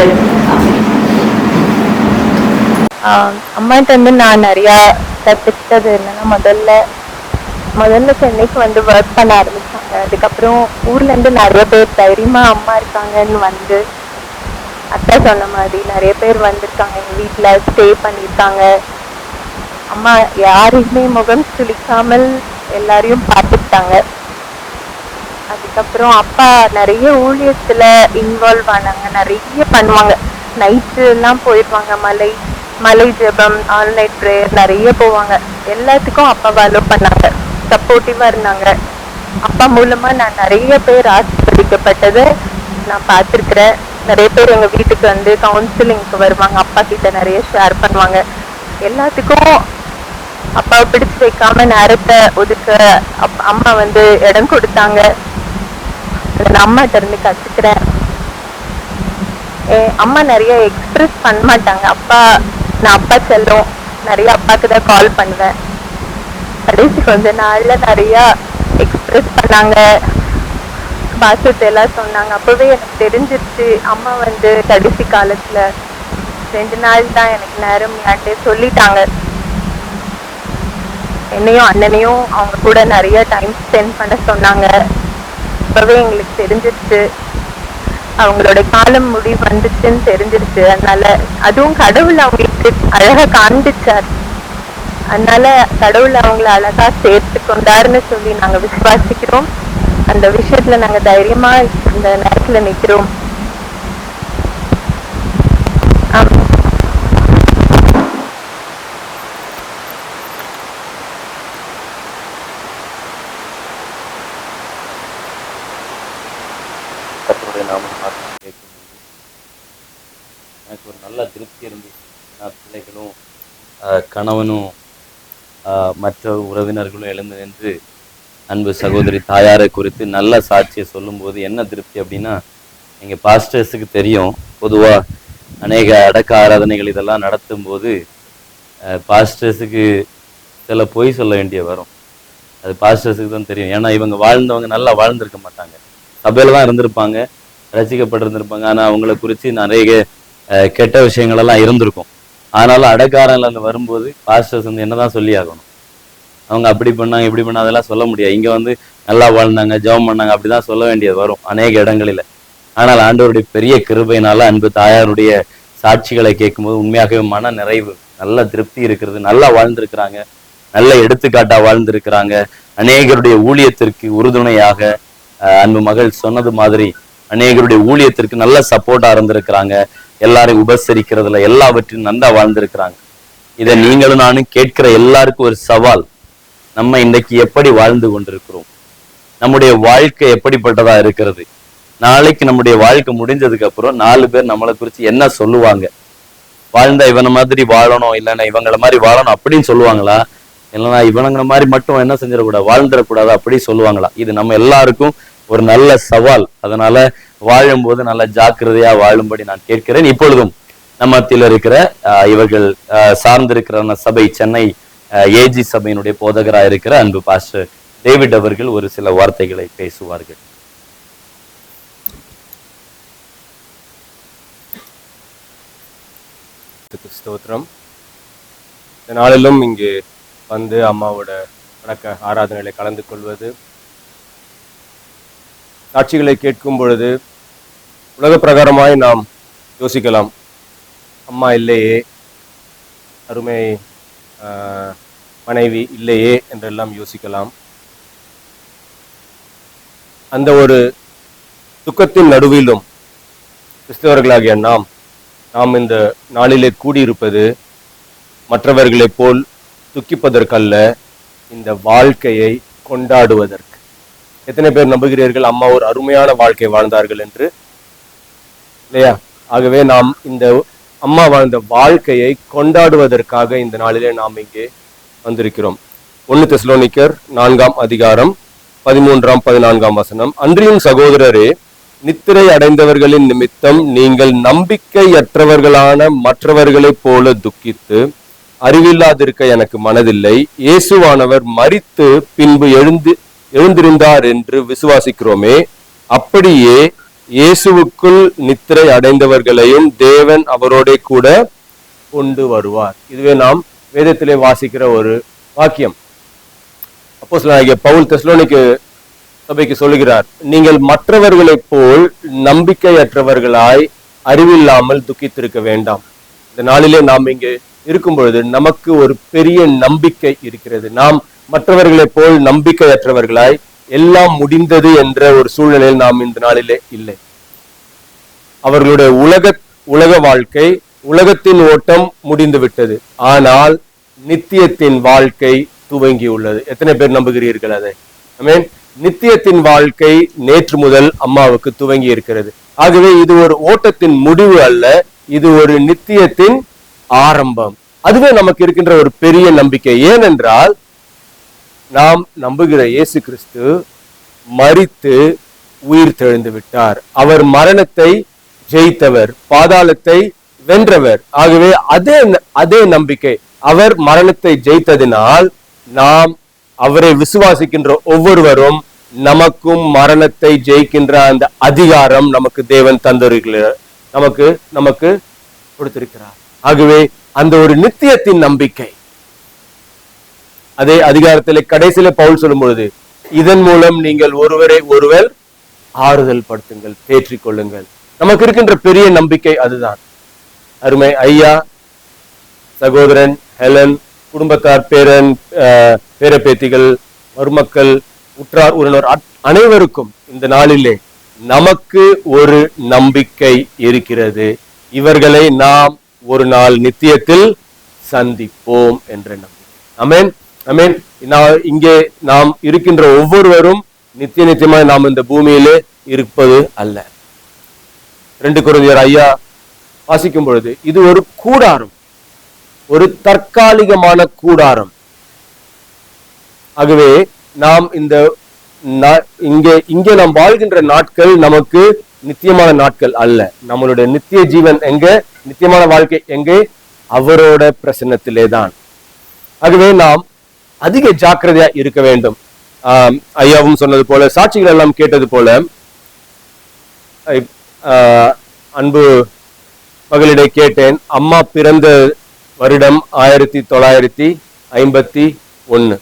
அம்மாட்ட வந்து நான் நிறையா கற்றுக்கிட்டது என்னன்னா, முதல்ல சென்னைக்கு வந்து ஒர்க் பண்ண ஆரம்பிச்சாங்க. அதுக்கப்புறம் ஊர்ல இருந்து நிறைய பேர் தைரியமா அம்மா இருக்காங்கன்னு வந்து, அத்தா சொன்ன மாதிரி நிறைய பேர் வந்திருக்காங்க, எங்க வீட்டுல ஸ்டே பண்ணியிருக்காங்க. அம்மா யாரையுமே முகம் சுளிக்காமல் எல்லாரையும் பார்த்துக்கிட்டாங்க. அதுக்கப்புறம் அப்பா நிறைய ஊழியத்துல இன்வால்வ் ஆனாங்க, நிறைய பண்ணுவாங்க. நைட்டு எல்லாம் போயிடுவாங்க, மலை ஜெபம், ஆல் நைட் ப்ரேயர் நிறைய போவாங்க. எல்லாத்துக்கும் அப்பாவை அலோ பண்ணாங்க, சப்போர்ட்டிவா இருந்தாங்க. அப்பா மூலமா நான் நிறைய பேர் ஆசீர்வதிக்கப்பட்டதை நான் பார்த்துருக்கிறேன். நிறைய பேர் எங்க வீட்டுக்கு வந்து கவுன்சிலிங்க்கு வருவாங்க, அப்பா கிட்ட நிறைய ஷேர் பண்ணுவாங்க. எல்லாத்துக்கும் அப்பாவை பிடிச்சு வைக்காம நேரத்தை ஒதுக்க அம்மா வந்து இடம் கொடுத்தாங்க. நான் அம்மாட்ட இருந்து கத்துக்கிறேன். அம்மா நிறைய எக்ஸ்பிரஸ் பண்ண மாட்டாங்க. நான் அப்பா செல்லும், நிறைய அப்பாக்கு தான் கால் பண்ணுவேன். கடைசி கொஞ்ச நாள்ல நிறைய எக்ஸ்பிரஸ் பண்ணாங்க, பாசத்தை எல்லாம் சொன்னாங்க. அப்பவே எனக்கு தெரிஞ்சிருச்சு அம்மா வந்து கடைசி காலத்துல 2 நாள் தான் எனக்கு நேரம் யார்ட்டே சொல்லிட்டாங்க. என்னையும் அண்ணனையும் அவங்க கூட நிறைய டைம் ஸ்பெண்ட் பண்ண சொன்னாங்க. அப்பவே எங்களுக்கு தெரிஞ்சிருச்சு அவங்களோட காலம் முடிவு வந்துச்சுன்னு தெரிஞ்சிருச்சு. அதனால அதுவும் கடவுள் அவங்களுக்கு அழகா காண்பிச்சார். அதனால கடவுள் அவங்கள அழகா சேர்த்து கொண்டாருன்னு சொல்லி நாங்க விசுவாசிக்கிறோம். அந்த விஷயத்துல நாங்க தைரியமா இந்த நேரத்துல நிக்கிறோம். கர்த்தருடைய நாமம் கேட்கும்போது எனக்கு ஒரு நல்ல திருப்தி இருந்துச்சு. பிள்ளைகளும் கணவனும் மற்ற உறவினர்களும் எழுந்து நின்று அன்பு சகோதரி தாயாரை குறித்து நல்ல சாட்சியை சொல்லும்போது என்ன திருப்தி அப்படின்னா, எங்கள் பாஸ்டர்ஸுக்கு தெரியும், பொதுவாக அநேக அடக்க ஆராதனைகள் இதெல்லாம் நடத்தும் போது பாஸ்டர்ஸுக்கு சில பொய் சொல்ல வேண்டிய வரும். அது பாஸ்டர்ஸுக்கு தான் தெரியும். ஏன்னா இவங்க வாழ்ந்தவங்க நல்லா வாழ்ந்திருக்க மாட்டாங்க, சபையில தான் இருந்திருப்பாங்க, ரசிக்கப்பட்டிருந்திருப்பாங்க. ஆனால் அவங்கள குறித்து நிறைய கெட்ட விஷயங்களெல்லாம் இருந்திருக்கும். ஆனாலும் அடக்காரன்ல வரும்போது பாஸ்டர்ஸ் வந்து என்னதான் சொல்லி ஆகணும், அவங்க அப்படி பண்ணாங்க இப்படி பண்ணாங்க அதெல்லாம் சொல்ல முடியாது. இங்கே வந்து நல்லா வாழ்ந்தாங்க, ஜெபம் பண்ணாங்க, அப்படிதான் சொல்ல வேண்டியது வரும் அநேக இடங்களில். ஆனால் ஆண்டவருடைய பெரிய கிருபையினால அன்பு தாயாருடைய சாட்சிகளை கேட்கும்போது உண்மையாகவே மன நிறைவு, நல்ல திருப்தி இருக்கிறது. நல்லா வாழ்ந்திருக்கிறாங்க, நல்ல எடுத்துக்காட்டா வாழ்ந்திருக்கிறாங்க. அநேகருடைய ஊழியத்திற்கு உறுதுணையாக அன்பு மகள் சொன்னது மாதிரி அநேகருடைய ஊழியத்திற்கு நல்ல சப்போர்ட்டா இருந்திருக்கிறாங்க. எல்லாரையும் உபசரிக்கிறதுல எல்லாவற்றையும் நல்லா வாழ்ந்திருக்கிறாங்க. இதை நீங்களும் நானும் கேட்கிற எல்லாருக்கும் ஒரு சவால், நம்ம இன்னைக்கு எப்படி வாழ்ந்து கொண்டிருக்கிறோம், நம்முடைய வாழ்க்கை எப்படிப்பட்டதா இருக்கிறது. நாளைக்கு நம்முடைய வாழ்க்கை முடிஞ்சதுக்கு அப்புறம் 4 பேர் நம்மளை குறித்து என்ன சொல்லுவாங்க, வாழ்ந்தா இவனை மாதிரி வாழணும், இல்லைன்னா இவங்கள மாதிரி வாழணும் அப்படின்னு சொல்லுவாங்களா, இல்லைன்னா இவனுங்கிற மாதிரி மட்டும் என்ன செஞ்சிடக்கூடாது, வாழ்ந்துடக்கூடாது அப்படி சொல்லுவாங்களா? இது நம்ம எல்லாருக்கும் ஒரு நல்ல சவால். அதனால வாழும்போது நல்ல ஜாக்கிரதையா வாழும்படி நான் கேட்கிறேன். இப்பொழுதும் நம்ம மத்தியில் இருக்கிற இவர்கள் சார்ந்திருக்கிற சபை, சென்னை ஏஜி சபையினுடைய போதகராக இருக்கிற அன்பு பாஸ்டர் டேவிட் அவர்கள் ஒரு சில வார்த்தைகளை பேசுவார்கள். ஸ்தோத்திரம். இந்த நாளிலும் இங்கு வந்து அம்மாவோட வணக்க ஆராதனைகளை கலந்து கொள்வது, சாட்சிகளை கேட்கும் பொழுது உலக பிரகாரமாய் நாம் யோசிக்கலாம், அம்மா இல்லையே, அருமை மனைவி இல்லையே என்றெல்லாம் யோசிக்கலாம். அந்த ஒரு துக்கத்தின் நடுவிலும் கிறிஸ்தவர்களாகிய நாம் இந்த நாளிலே கூடியிருப்பது மற்றவர்களைப் போல் துக்கிப்பதற்கல்ல, இந்த வாழ்க்கையை கொண்டாடுவதற்கு. எத்தனை பேர் நம்புகிறீர்கள் அம்மா ஒரு அருமையான வாழ்க்கை வாழ்ந்தார்கள் என்று? இல்லையா? ஆகவே நாம் இந்த அம்மா வாழ்ந்த வாழ்க்கையை கொண்டாடுவதற்காக இந்த நாளிலே நாம் இங்கே வந்திருக்கிறோம். 1 தெசலோனிக்கர் 4ஆம் அதிகாரம் 13ஆம் 14ஆம் வசனம். அன்றியும் சகோதரரே, நித்திரை அடைந்தவர்களின் நிமித்தம் நீங்கள் நம்பிக்கையற்றவர்களான மற்றவர்களைப் போல துக்கித்து அறிவில்லாதிருக்க எனக்கு மனதில்லை. இயேசுவானவர் மரித்து பின்பு எழுந்திருந்தார் என்று விசுவாசிக்கிறோமே, அப்படியே இயேசுவுக்குள் நித்திரை அடைந்தவர்களையும் தேவன் அவரோட கூட கொண்டு வருவார். இதுவே நாம் வேதத்திலே வாசிக்கிற ஒரு வாக்கியம். அப்போஸ்தலனாகிய பவுல் தெசலோனிக்கு சபைக்கு சொல்லுகிறார், நீங்கள் மற்றவர்களைப் போல் நம்பிக்கையற்றவர்களாய் அறிவில்லாமல் துக்கித்திருக்க வேண்டாம். இந்த நாளிலே நாம் இங்கே இருக்கும் பொழுது நமக்கு ஒரு பெரிய நம்பிக்கை இருக்கிறது. நாம் மற்றவர்களைப் போல் நம்பிக்கையற்றவர்களாய் எல்லாம் முடிந்தது என்ற ஒரு சூழ்நிலையில் நாம் இந்த நாளிலே இல்லை. அவர்களுடைய உலக வாழ்க்கை, உலகத்தின் ஓட்டம் முடிந்து விட்டது. ஆனால் நித்தியத்தின் வாழ்க்கை துவங்கி உள்ளது. எத்தனை பேர் நம்புகிறீர்கள் அதை? ஆமென். நித்தியத்தின் வாழ்க்கை நேற்று முதல் அம்மாவுக்கு துவங்கி இருக்கிறது. ஆகவே இது ஒரு ஓட்டத்தின் முடிவு அல்ல, இது ஒரு நித்தியத்தின் ஆரம்பம். அதுவே நமக்கு இருக்கின்ற ஒரு பெரிய நம்பிக்கை. ஏனென்றால் நாம் நம்புகிற இயேசு கிறிஸ்து மரித்து உயிர் தெழுந்து விட்டார். அவர் மரணத்தை ஜெயித்தவர், பாதாளத்தை வென்றவர். ஆகவே அதே நம்பிக்கை, அவர் மரணத்தை ஜெயித்ததினால் நாம் அவரை விசுவாசிக்கின்ற ஒவ்வொருவரும் நமக்கும் மரணத்தை ஜெயிக்கின்ற அந்த அதிகாரம் நமக்கு தேவன் தந்திருக்கிறார், நமக்கு கொடுத்திருக்கிறார். ஆகவே அந்த ஒரு நித்தியத்தின் நம்பிக்கை, அதே அதிகாரத்திலே கடைசியில பவுல் சொல்லும் பொழுது, இதன் மூலம் நீங்கள் ஒருவரை ஒருவர் ஆறுதல் படுத்துங்கள், தேற்றிக் கொள்ளுங்கள். நமக்கு இருக்கின்ற பெரிய நம்பிக்கை அதுதான். அருமை ஐயா, சகோதரன் ஹெலன், குடும்பத்தார், பேரப்பேத்திகள், மருமக்கள், உற்றார் உறவினர் அனைவருக்கும் இந்த நாளிலே நமக்கு ஒரு நம்பிக்கை இருக்கிறது. இவர்களை நாம் ஒரு நாள் நித்தியத்தில் சந்திப்போம் என்ற நம்பிக்கை. ஆமென், ஆமென். இங்கே நாம் இருக்கின்ற ஒவ்வொருவரும் நித்தியமாய் நாம் இந்த பூமியிலே இருப்பது அல்ல. 2 கொரிந்தியர் ஐயா வாசிக்கும் பொழுது, இது ஒரு கூடாரம், ஒரு தற்காலிகமான கூடாரம். ஆகவே நாம் இங்கே நாம் வாழ்கின்ற நாட்கள் நமக்கு நித்தியமான நாட்கள் அல்ல. நம்மளுடைய நித்திய ஜீவன் எங்க, நித்தியமான வாழ்க்கை எங்கே? அவரோட பிரசன்னத்திலே தான். ஆகவே நாம் அதிக ஜாக்கிரதையா இருக்க வேண்டும். ஐயாவும் சொன்னது போல, சாட்சிகள் எல்லாம் கேட்டது போல, அன்பு மகளிடை கேட்டேன், அம்மா பிறந்த வருடம் 1951,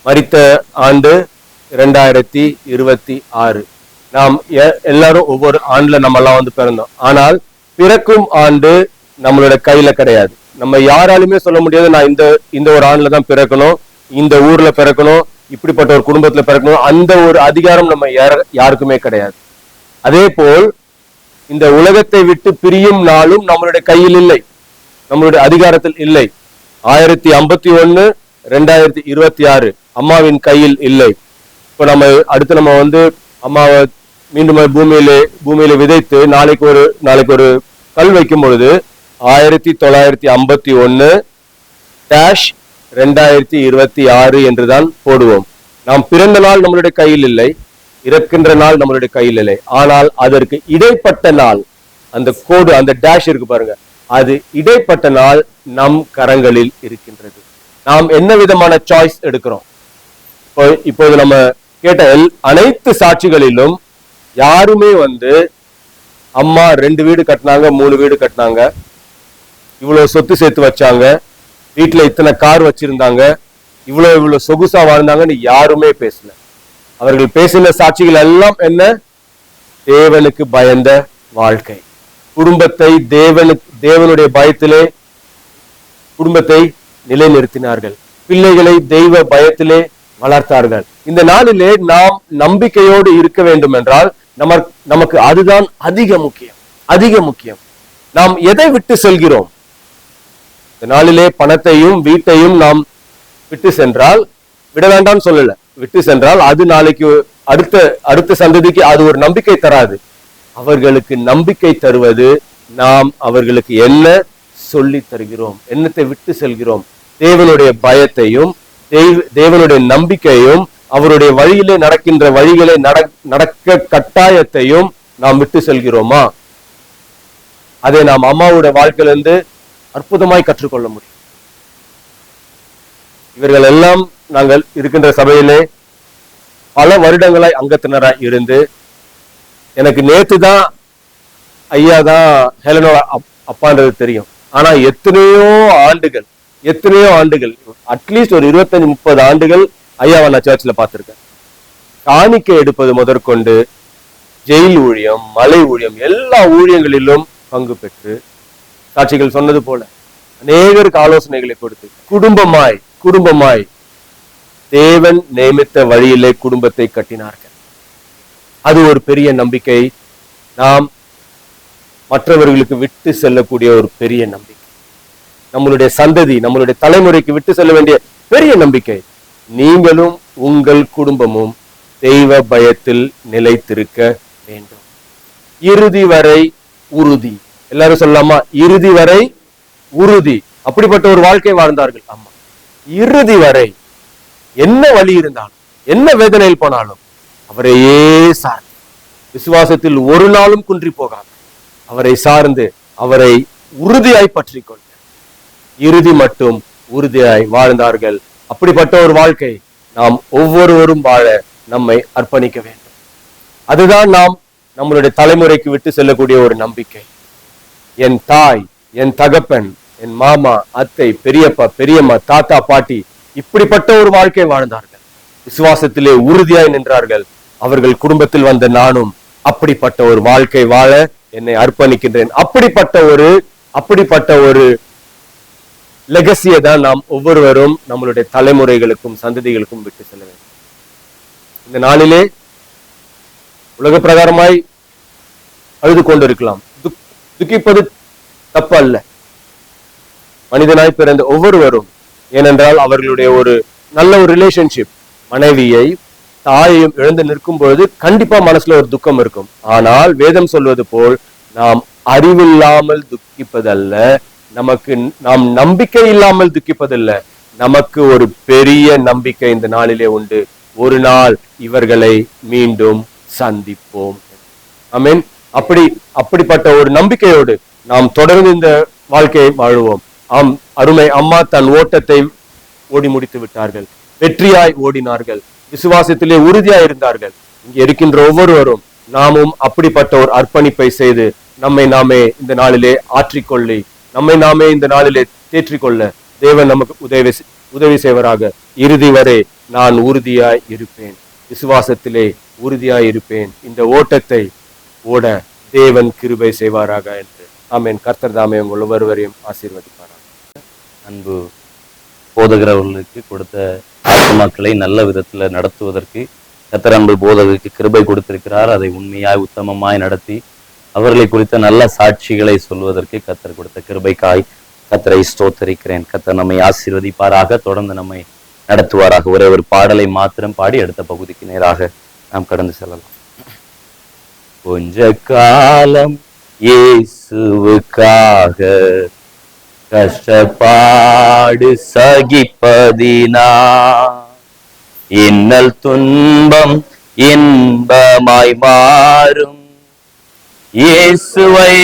மரித்த ஆண்டு 2026. நாம் எல்லாரும் ஒவ்வொரு ஆண்டுல நம்ம எல்லாம் வந்து பிறந்தோம். ஆனால் பிறக்கும் ஆண்டு நம்மளோட கையில கிடையாது. நம்ம யாராலுமே சொல்ல முடியாது, நான் இந்த ஒரு ஆண்டுல தான் பிறக்கணும், இந்த ஊர்ல பிறக்கணும், இப்படிப்பட்ட ஒரு குடும்பத்துல பிறக்கணும். அந்த ஒரு அதிகாரம் நம்ம யாருக்குமே கிடையாது. அதே போல் இந்த உலகத்தை விட்டு பிரியும் நாளும் நம்மளுடைய கையில் இல்லை, நம்மளுடைய அதிகாரத்தில் இல்லை. 1051, 2026 அம்மாவின் கையில் இல்லை. இப்ப அடுத்து நம்ம வந்து அம்மாவை மீண்டும் பூமியில விதைத்து நாளைக்கு ஒரு கல் வைக்கும் பொழுது 1951-2026 என்றுதான் போடுவோம். நாம் பிறந்த நாள் நம்மளுடைய கையில் இல்லை, இறக்கின்ற நாள் நம்மளுடைய கையில் இல்லை. ஆனால் அதற்கு இடைப்பட்ட நாள், அந்த கோடு, அந்த டேஷ் இருக்கு பாருங்க, அது இடைப்பட்ட நாள் நம் கரங்களில் இருக்கின்றது. நாம் என்ன விதமான சாய்ஸ் எடுக்கிறோம்? இப்போது நம்ம கேட்ட அனைத்து சாட்சிகளிலும் யாருமே வந்து அம்மா 2 வீடு கட்டினாங்க, 3 வீடு கட்டினாங்க, இவ்வளவு சொத்து சேர்த்து வச்சாங்க, வீட்டுல இத்தனை கார் வச்சிருந்தாங்க, இவ்வளவு சொகுசா வாழ்ந்தாங்கன்னு யாருமே பேசல. அவர்கள் பேசின சாட்சிகள் எல்லாம் என்ன? தேவனுக்கு பயந்த வாழ்க்கை, குடும்பத்தை தேவனுடைய பயத்திலே குடும்பத்தை நிலைநிறுத்தினார்கள். பிள்ளைகளை தெய்வ பயத்திலே வளர்த்தார்கள். இந்த நாளிலே நாம் நம்பிக்கையோடு இருக்க வேண்டும் என்றால் நமக்கு அதுதான் அதிக முக்கியம். நாம் எதை விட்டு செல்கிறோம்? இந்த நாளிலே பணத்தையும் வீட்டையும் நாம் விட்டு சென்றால், விட வேண்டாம்னு சொல்லல, விட்டு சென்றால் அது நாளைக்கு அடுத்த சந்ததிக்கு அது ஒரு நம்பிக்கை தராது. அவர்களுக்கு நம்பிக்கை தருவது நாம் அவர்களுக்கு என்ன சொல்லி தருகிறோம், என்னத்தை விட்டு செல்கிறோம். தேவனுடைய பயத்தையும் தேவனுடைய நம்பிக்கையும் அவருடைய வழியிலே நடக்கின்ற வழிகளை நடக்க கட்டாயத்தையும் நாம் விட்டு செல்கிறோமா? அதை நாம் அம்மாவுடைய வாழ்க்கையிலிருந்து அற்புதமாய் கற்றுக்கொள்ள முடியும். இவர்கள் எல்லாம் நாங்கள் இருக்கின்ற சபையிலே பல வருடங்களாய் அங்கத்தினராய் இருந்து, எனக்கு நேத்து தான் ஐயா தான் ஹெலனோட அப்பான்றது தெரியும். ஆனா எத்தனையோ ஆண்டுகள் அட்லீஸ்ட் ஒரு 25-30 ஆண்டுகள் ஐயாவை நான் சர்ச்சில் பார்த்திருக்கேன். காணிக்கை எடுப்பது முதற்கொண்டு ஜெயில் ஊழியம், மலை ஊழியம், எல்லா ஊழியங்களிலும் பங்கு பெற்று சாட்சிகள் சொன்னது போல அநேகருக்கு ஆலோசனைகளை கொடுத்து குடும்பமாய் தேவன் நியமித்த வழியிலே குடும்பத்தை கட்டினார்கள். அது ஒரு பெரிய நம்பிக்கை. நாம் மற்றவர்களுக்கு விட்டு செல்லக்கூடிய ஒரு பெரிய நம்பிக்கை. நம்மளுடைய சந்ததி, நம்மளுடைய தலைமுறைக்கு விட்டு செல்ல வேண்டிய பெரிய நம்பிக்கை. நீங்களும் உங்கள் குடும்பமும் தெய்வ பயத்தில் நிலைத்திருக்க வேண்டும். இறுதி வரை உறுதி. எல்லாரும் சொல்லலாமா? இறுதி வரை உறுதி. அப்படிப்பட்ட ஒரு வாழ்க்கை வாழ்ந்தார்கள் அம்மா. இறுதி வரை என்ன வழி இருந்தாலும், என்ன வேதனையில் போனாலும் அவரையே சார்ந்து, விசுவாசத்தில் ஒரு நாளும் குன்றி போகாம அவரை சார்ந்து அவரை உறுதியாய் பற்றி கொண்டு இறுதி மட்டும் உறுதியாய் வாழ்ந்தார்கள். அப்படிப்பட்ட ஒரு வாழ்க்கை நாம் ஒவ்வொருவரும் வாழ நம்மை அர்ப்பணிக்க வேண்டும். அதுதான் நாம் நம்மளுடைய தலைமுறைக்கு விட்டு செல்லக்கூடிய ஒரு நம்பிக்கை. என் தாய், என் தகப்பன், என் மாமா, அத்தை, பெரியப்பா, பெரியம்மா, தாத்தா, பாட்டி இப்படிப்பட்ட ஒரு வாழ்க்கை வாழ்ந்தார்கள். விசுவாசத்திலே உறுதியாய் நின்றார்கள். அவர்கள் குடும்பத்தில் வந்த நானும் அப்படிப்பட்ட ஒரு வாழ்க்கை வாழ என்னை அர்ப்பணிக்கின்றேன். அப்படிப்பட்ட ஒரு லெகசியை தான் நாம் ஒவ்வொருவரும் நம்மளுடைய தலைமுறைகளுக்கும் சந்ததிகளுக்கும் விட்டு செல்ல வேண்டும். இந்த நாளிலே உலக பிரகாரமாய் அழுது கொண்டிருக்கலாம். துக்கிப்பது தப்பு அல்ல. மனிதனாய் பிறந்த ஒவ்வொருவரும், ஏனென்றால் அவர்களுடைய ஒரு நல்ல ஒரு ரிலேஷன்ஷிப், மனைவியை தாயையும் இழந்து நிற்கும் பொழுது கண்டிப்பா மனசுல ஒரு துக்கம் இருக்கும். ஆனால் வேதம் சொல்வது போல் நாம் அறிவில்லாமல் துக்கிப்பதல்ல, நாம் நம்பிக்கை இல்லாமல் துக்கிப்பதில்லை. நமக்கு ஒரு பெரிய நம்பிக்கை இந்த நாளிலே உண்டு. ஒரு நாள் இவர்களை மீண்டும் சந்திப்போம். ஆமென். அப்படிப்பட்ட ஒரு நம்பிக்கையோடு நாம் தொடர்ந்து இந்த வாழ்க்கையை வாழுவோம். அருமை அம்மா தன் ஓட்டத்தை ஓடி முடித்து விட்டார்கள். வெற்றியாய் ஓடினார்கள். விசுவாசத்திலே உறுதியாய் இருந்தார்கள். இங்கே இருக்கின்ற ஒவ்வொருவரும் நாமும் அப்படிப்பட்ட ஒரு அர்ப்பணிப்பை செய்து நம்மை நாமே இந்த நாளிலே ஆற்றிக்கொள்ளி, நம்மை நாமே இந்த நாளிலே தேற்றிக்கொள்ள தேவன் நமக்கு உதவி செய்வராக. இறுதி வரை நான் உறுதியாய் இருப்பேன், விசுவாசத்திலே உறுதியாய் இருப்பேன். இந்த ஓட்டத்தை ஓட தேவன் கிருபை செய்வாராக என்று. ஆமென். கர்த்தர் தாமே உங்கள் ஒவ்வொருவரையும் ஆசீர்வதிப்பாராக. அன்பு போதகரவர்களுக்கு கொடுத்த ஆத்மாக்களை நல்ல விதத்துல நடத்துவதற்கு கர்த்தர் அன்பு போதகருக்கு கிருபை கொடுத்திருக்கிறார். அதை உண்மையாய் உத்தமமாய் நடத்தி அவர்களை குறித்த நல்ல சாட்சிகளை சொல்வதற்கு கர்த்தர் கொடுத்த கிருபைக்காய் கர்த்தரை ஸ்தோத்தரிக்கிறேன். கர்த்தர் நம்மை ஆசீர்வதிப்பாராக, தொடர்ந்து நம்மை நடத்துவாராக. ஒரே ஒரு பாடலை மாத்திரம் பாடி அடுத்த பகுதிக்கு நேராக நாம் கடந்து செல்லலாம். கொஞ்ச காலம் இயேசுவுக்காக கஷ்டப்பாடு சகிப்பதினா இன்னல் துன்பம் இன்பமாய் மாறும். இயேசுவை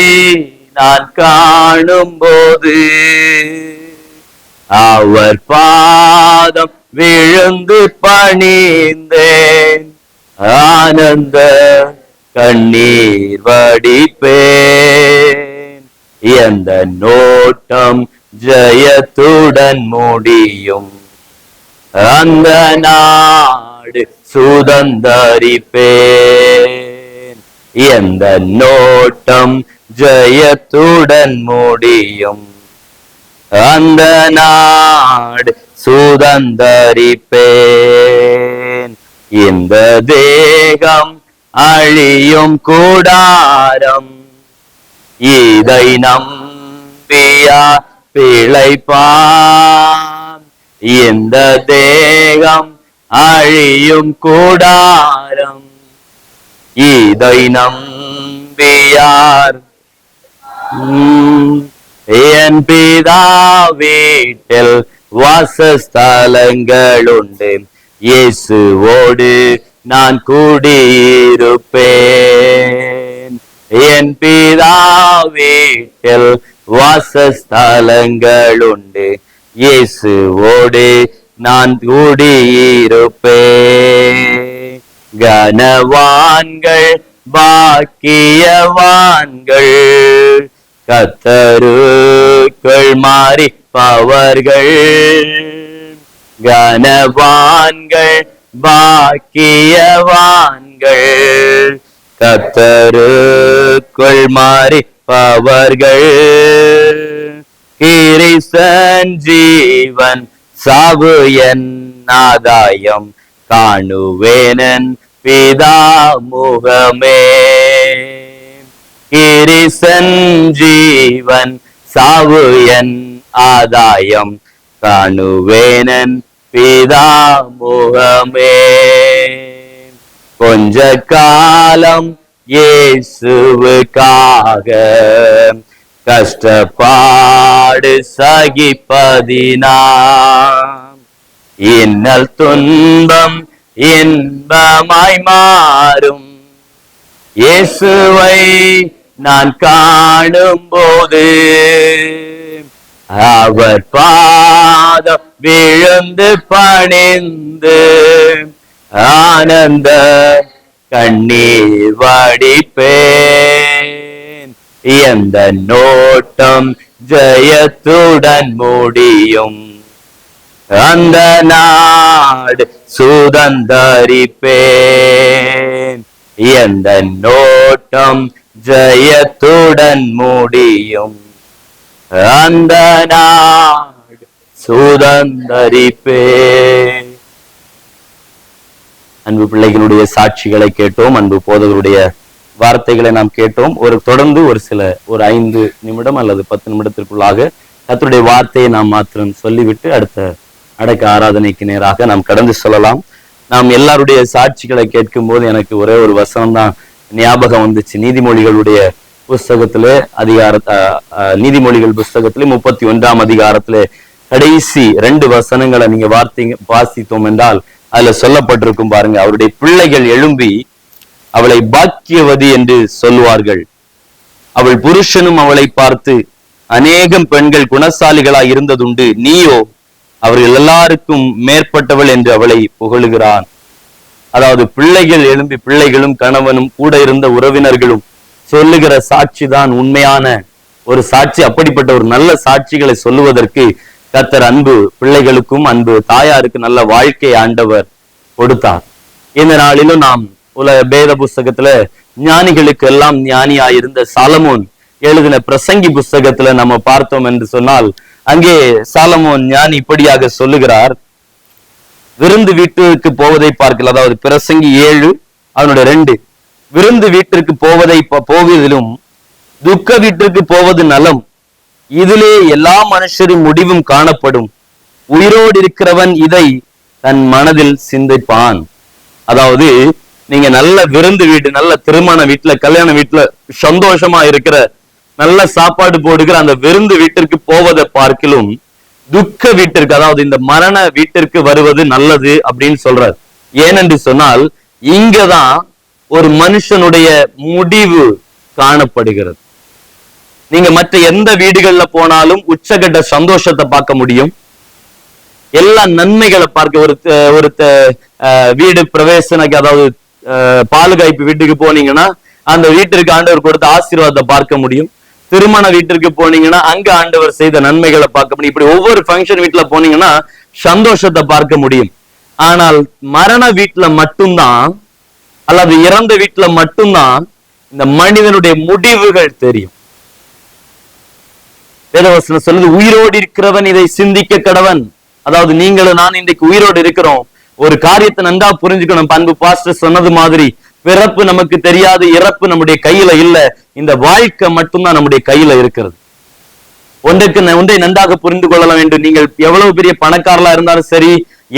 நான் காணும் போது அவர் பாதம் விழுந்து பணிந்தேன். ஆனந்த கண்ணீர் வடிப்பேன். எந்த நோட்டம் ஜெயத்துடன் முடியும். அந்த நாடு சுதந்தரிப்பேன். எந்த நோட்டம் ஜெயத்துடன் முடியும். அந்த நாடு சுதந்தரிப்பேன். இந்த தேகம் அழியும் கூடாரம், இதை நம்பியா பிழைப்பான். இந்த தேகம் அழியும் கூடாரம், இதை நம்பியார் என் பிதா வீட்டில் வாசஸ்தலங்கள் உண்டு, இயேசுவோடு நான் கூடியிருப்பேன். என் பிதா வீட்டில் வாசஸ்தலங்கள் உண்டு, இயேசுவோடு நான் கூடியிருப்பேன். கனவான்கள் பாக்கியவான்கள், கர்த்தருக்குள் மாறிப்பவர்கள். கனவான்கள் பாக்கியவான்கள், கர்த்தருக்குள் மாறிப்பவர்கள். கிறிஸ்தன் ஜீவன் சாவு என் ஆதாயம், காணுவேனன் பிதா முகமே. கிறிஸ்தன் ஜீவன் சாவு என் ஆதாயம், காணுவேனன் பிதா முகமே. கொஞ்ச காலம் இயேசுவுக்காக கஷ்டப்பாடு சகிப்பதினாம், இன்னல் துன்பம் இன்பமாய் மாறும். இயேசுவை நான் காணும் போது அவர் பாதம் விழுந்து பணிந்து ஆனந்த கண்ணீர் வடிப்பேன். எந்த நோட்டம் ஜெயத்துடன் முடியும், அந்த நாடு சுதந்தரிப்பேன். எந்த நோட்டம் ஜெயத்துடன் முடியும், அந்த நாடு சுதந்தரிப்பேன். அன்பு பிள்ளைகளுடைய சாட்சிகளை கேட்டோம், அன்பு போதகருடைய வார்த்தைகளை நாம் கேட்டோம். தொடர்ந்து ஒரு 5 நிமிடம் அல்லது 10 நிமிடத்திற்குள்ளாக கர்த்தருடைய வார்த்தையை நாம் மாத்திரம் சொல்லிவிட்டு அடுத்த அடக்க ஆராதனைக்கு நேராக நாம் கடந்து சொல்லலாம். நாம் எல்லாருடைய சாட்சிகளை கேட்கும் போது எனக்கு ஒரே ஒரு வசனம் தான் ஞாபகம் வந்துச்சு. நீதிமொழிகளுடைய புஸ்தகத்திலே நீதிமொழிகள் புஸ்தகத்திலே 31ஆம் அதிகாரத்திலே கடைசி 2 வசனங்களை நீங்க வாசித்தோம் என்றால் அதுல சொல்லப்பட்டிருக்கும் பாருங்க. அவருடைய பிள்ளைகள் எழும்பி அவளை பாக்கியவதி என்று சொல்லுவார்கள். அவள் புருஷனும் அவளை பார்த்து அநேகம் பெண்கள் குணசாலிகளாய் இருந்ததுண்டு, நீயோ அவர்கள் எல்லாருக்கும் மேற்பட்டவள் என்று அவளை புகழுகிறான். அதாவது பிள்ளைகள் எழும்பி, பிள்ளைகளும் கணவனும் கூட இருந்த உறவினர்களும் சொல்லுகிற சாட்சி தான் உண்மையான ஒரு சாட்சி. அப்படிப்பட்ட ஒரு நல்ல சாட்சிகளை சொல்லுவதற்கு கர்த்தர் அன்பு பிள்ளைகளுக்கும் அன்பு தாயாருக்கு நல்ல வாழ்க்கை ஆண்டவர் கொடுத்தார். இந்த நாளிலும் நாம் வேத புஸ்தகத்துல ஞானிகளுக்கு எல்லாம் ஞானியாயிருந்த சாலமோன் எழுதின பிரசங்கி புஸ்தகத்துல நம்ம பார்த்தோம் என்று சொன்னால், அங்கே சாலமோன் ஞானி இப்படியாக சொல்லுகிறார். விருந்து வீட்டுக்கு போவதை பார்க்கல, அதாவது பிரசங்கி 7 அதனுடைய 2, விருந்து வீட்டிற்கு போவதிலும் துக்க வீட்டிற்கு போவது நலம், இதிலே எல்லா மனுஷரின் முடிவும் காணப்படும், உயிரோடு இருக்கிறவன் இதை தன் மனதில் சிந்திப்பான். அதாவது நீங்க நல்ல விருந்து வீடு, நல்ல திருமண வீட்டுல, கல்யாண வீட்டுல சந்தோஷமா இருக்கிற நல்ல சாப்பாடு போடுகிற அந்த விருந்து வீட்டிற்கு போவதை பார்க்கிலும் துக்க வீட்டிற்கு, அதாவது இந்த மரண வீட்டிற்கு வருவது நல்லது அப்படின்னு சொல்றார். ஏனென்று சொன்னால் இங்கதான் ஒரு மனுஷனுடைய முடிவு காணப்படுகிறது. நீங்க மற்ற எந்த வீடுகள்ல போனாலும் உச்சகட்ட சந்தோஷத்தை பார்க்க முடியும், எல்லா நன்மைகளை பார்க்க. ஒரு வீடு பிரவேசனைக்கு, அதாவது பாலுகாய்ப்பு வீட்டுக்கு போனீங்கன்னா அந்த வீட்டிற்கு ஆண்டவர் கொடுத்த ஆசீர்வாதத்தை பார்க்க முடியும். திருமண வீட்டிற்கு போனீங்கன்னா அங்க ஆண்டவர் செய்த நன்மைகளை பார்க்க முடியும். இப்படி ஒவ்வொரு ஃபங்க்ஷன் வீட்டுல போனீங்கன்னா சந்தோஷத்தை பார்க்க முடியும். ஆனால் மரண வீட்டுல மட்டும்தான், அல்லது இறந்த வீட்டுல மட்டும்தான் இந்த மனிதனுடைய முடிவுகள் தெரியும். வேதவசனம் சொல்லுது, உயிரோடு இருக்கிறவன் இதை சிந்திக்க கடவன். அதாவது நீங்களும் நான் இன்றைக்கு உயிரோடு இருக்கிறோம். ஒரு காரியத்தை நன்றா புரிஞ்சுக்கணும். பண்பு பாஸ்டர் சொன்னது மாதிரி, பிறப்பு நமக்கு தெரியாது, இறப்பு நம்முடைய கையில இல்ல, இந்த வாழ்க்கை மட்டும்தான் நம்முடைய கையில இருக்கிறது. ஒன்றை நன்றாக புரிந்து கொள்ள வேண்டும். நீங்கள் எவ்வளவு பெரிய பணக்காரலா இருந்தாலும் சரி,